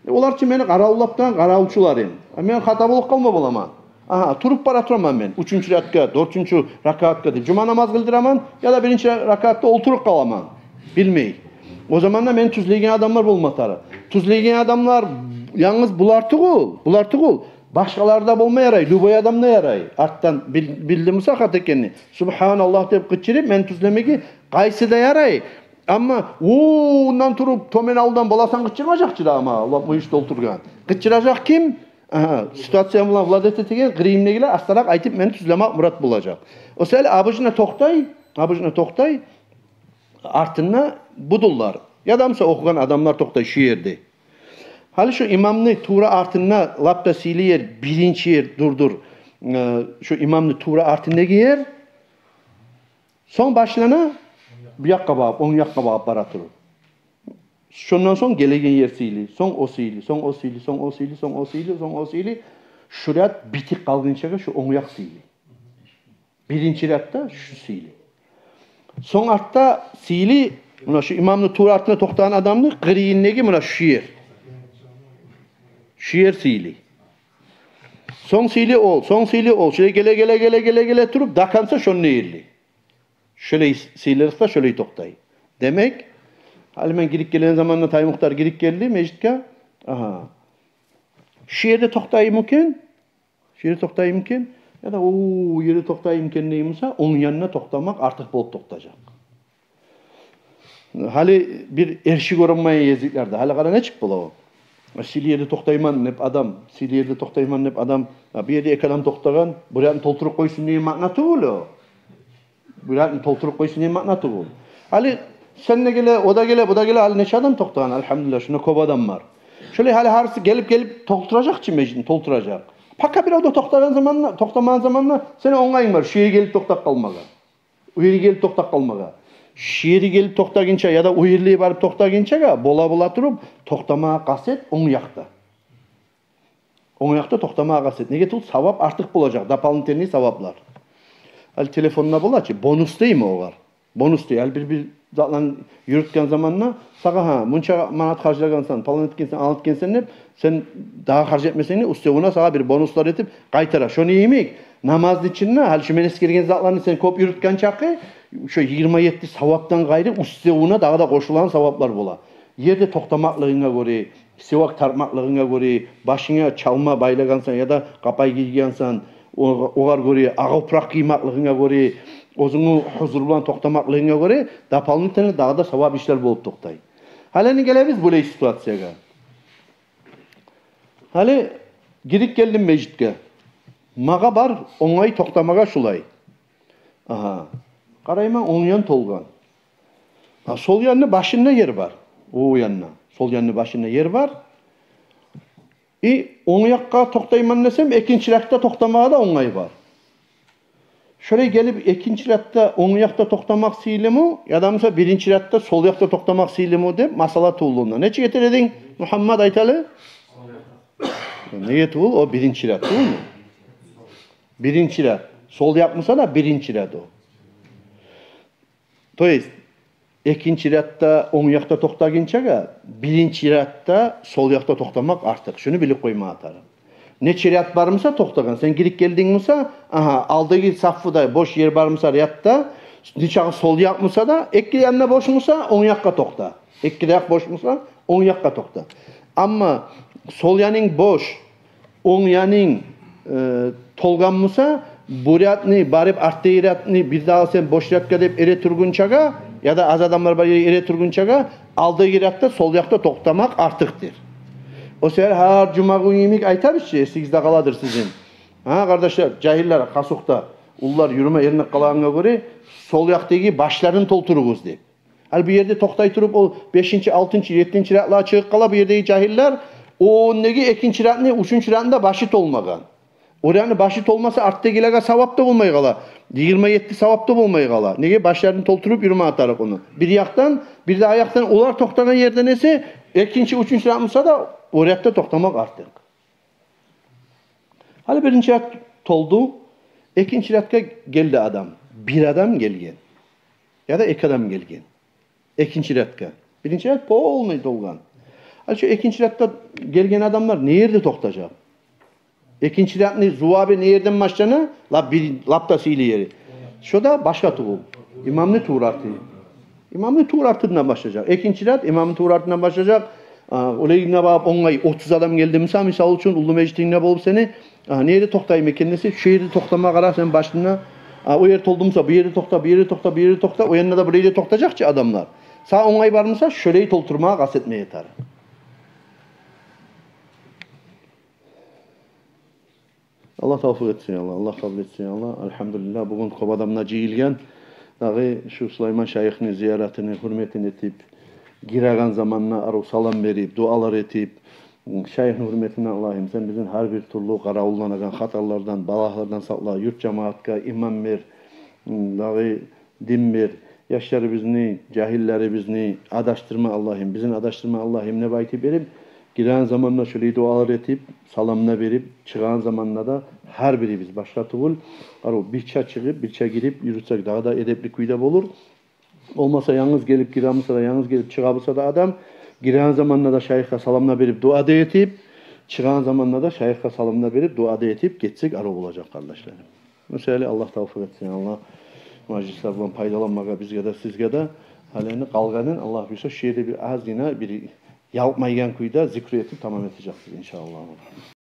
Olar için meni qaraulaptan qaraulçularım. Men hata bolup kalma bolama. Aha, turup bara turaman men. 3-cü rakatka, 4-cü rakatka dep cuma namaz kıldıraman ya da 1-ci rakatta olturup kalaman. Bilmey. O zaman da men tuzlaygen adamlar bolmatary. Tuzlaygen adamlar yalnız bular tuğul. Başkalarda bolma yaray, duboy adamda yaray. Arttan bildim sakat ekenini. Subhanallah dep kıçırıp men tuzlemegi qaysı da yaray. Ama ondan turup tomen aldan bolasan kıçırmajak ama Allah bu işte olturgan. Kıçıracak kim? Aha, situasiya bilan vladet etegen grimnegiler astarak aytıp meni tuzlamak murat bulacak. O sel abıjına toktay. Artına budullar. Yadamsa okugan adamlar toktay şu yerde. Hali şu imamını tuğra artına lapta sili yer birinci yer durdur. Şu imamını tuğra artındaki yer son başlana bir yakka bağıp, 10 yakka bağıp baratır. Şundan son gelegen yer sili, son o sili. Şurat bitik kalgınçaga şu 10 yak sili. Birinci ratta şu sili. Son artta sili, buna şu imamını tuğra artına toktan adamını gıriyinlegi buna şu yer. Şiir sili. Son sili ol. Şöyle gele turup dakansa şonne yerli. Şöyle silerse şöyle toktay. Demek Hali ben girip gelen zamanla Tay Muhtar girip geldi mecitke. Aha. Şu yerde toktayım iken, şu yerde toktayım iken ya da o yerde toktayım iken neyimse onun yanına toktamak artık bolup toktacak. Hali bir erşi görünmeye yeziklerde. Hali kara ne çık bula o? Sili yerde toktayman hep adam. Sili yerde toktayman hep adam. Bir yerde ek adam toktagan. Buraya tolturup koysun diye maknatı olu. Buraya tolturup koysun diye maknatı olu. Hali sen ne gele, o da gele, bu da gele. Hali neçe adam toktagan? Elhamdülillah şuna kop adam var. Şöyle hali harsı gelip tolturacak çi mecin, tolturacak. Paka bir o da toktaman zamanla seni onlayın var. Şu yere gelip toktak kalmaga. O yere gelip toktak kalmaga. Şiiri gelip toktaginçe ya da uyurluya barıp toktaginçe bola turup toktamağa kaset onu yakta. Onu yakta toktamağa kaset. Ne getir? Savap artık bulacak. Dapalın tenliği savaplar. Hal telefonuna bulaçı. Bonus değil mi o var? Bonus değil. Hal bir zatlan yürütken zamanla sağa ha bunca manat harcagansan, palan etkensen, alıp etkensen hep sen daha harc etmesen ne üstüne sağa bir bonuslar etip kaytara. Şunu yemek namaz içinde hal şu menes kirgen zatlarını sen kop yürütken çakı şu 27 savaptan gayrı üstüne daha da koşulan savaplar bola. Yerde toktamaklığına göre, sevak tartmaklığına göre, başına çalma baylagansan ya da kapay giygansan, oğar göre, ağıprak giymaklığına göre, özünü huzurlan toktamaklığına göre, dapalını tane daha da savap işler bolup toktay. Halini gelebiz böyle situasyaya. Hali girip geldim mecitke. Mağa bar, onayı toktamaga şulay. Aha. Karayman onun yan tolgan. Sol yanına başında yer var. O yanına. Sol yanına başında yer var. Onu yakka toktayman desem ikinci rakta toktamağa da onay var. Şöyle gelip ikinci rakta onu yakta toktamak silimi ya da mesela birinci rakta sol yakta toktamak silimi de masala tuğluğunda. Ne getirdin Muhammed Aytalı? Ne getir o birinci rak değil mi? Birinci rak. Sol yapmışsa da birinci rak o. To jest, ikinci ratta on yakta toktaginçe birinci ratta sol yakta toktamak artık. Şunu bilip koyma atarım. Neçe rat varmısa toktagan. Sen girip geldin misa, aha aldığı safıda boş yer varmısa ratta, neçe sol yapmısa da ekki yanına boş musa on yakka tokta. Ekki yak boş musa on yakka tokta. Ama sol yanın boş, on yanın tolgan musa buratni barib arteiratni bir daha sen boş yakka dep ere turgunçaga ya da az adamlar var ere turgunçaga aldığı yeratta sol yakta toktamak artıktır. O sefer her cuma günü yemek aytarız ki 8'de kaladır sizin. Ha kardeşler cahiller kasukta ullar yürüme yerine kalağına göre sol yaktaki başlarını tolturuguz deyip. Hal bir yerde toktay turup o 5. 6. 7. ratlığa çıkıp kala bir yerdeki cahiller o negi 2. ratını 3. ratında başit olmagan. Oranın başit olmasa arttekilega savap da bulmayı kala. 27 savap da bulmayı kala. Nege başlarını tolturup yürüme atarak onu. Bir yaktan bir de ayaktan olar toktanan yerde nese 2. 3. ratmışsa da oraya toktamak artık. Hali birinci rat toldu. İkinci ratka geldi adam. Bir adam gelgen. Ya da iki adam gelgen. İkinci ratka. Birinci rat olmayı dolgan. Hali şu ikinci ratta gelgen adamlar ne yerde toktacak? İkinci ratni zuvabi ne yerden başlayana? Lapta sili yeri. Şu da başka tuğul. İmamlı tuğratı. İmamlı tuğratından başlayacak. İkinci rat imamlı tuğratından başlayacak. Olayına bakıp onay 30 adam geldi misal için ulu meclisinde bulup seni nerede toktayım kendisi şu yerde toktama karar sen başına o yer toldumsa bir yere tokta bir yere tokta bir yere tokta o yanına da buraya toktacakçı adamlar. Sağ onay var mısa şöyle tolturmaya kastetmeye yeter. Allah tavfik etsin Allah. Allah kabul etsin Allah. Elhamdülillah bugün kop adamına cihilgen dahi şu Süleyman Şeyh'in ziyaretini hürmetini etip giragan zamanına arı salam verip, dualar etip, Şeyh'in hürmetine Allah'ım sen bizim her bir türlü karavullanılan hatalardan, balahlardan sakla, yurt cemaatka, imam ver, dahi din ver, yaşları bizni, cahilleri bizni adaştırma Allah'ım, bizim adaştırma Allah'ım ne baytip verip, giren zamanla şöyle dualar etip, salamına verip, çıkan zamanla da her biri biz başka tuğul, arı birça çıkıp, birça girip, yürütsek daha da edepli kuyda olur. Olmasa yalnız gelip giramısa da yalnız gelip çıkabısa da adam giren zamanla da şeyh'a salamına verip dua da etip çıkan zamanla da şeyh'a salamına verip dua da etip geçsek arı olacak kardeşlerim. Mesela Allah tavfik etsin Allah majlislerden faydalanmaya bizge de sizge de Haleni kalganın Allah bilse şehirde bir az yine bir yapmayan kuyuda zikri etip tamam edecektir inşallah.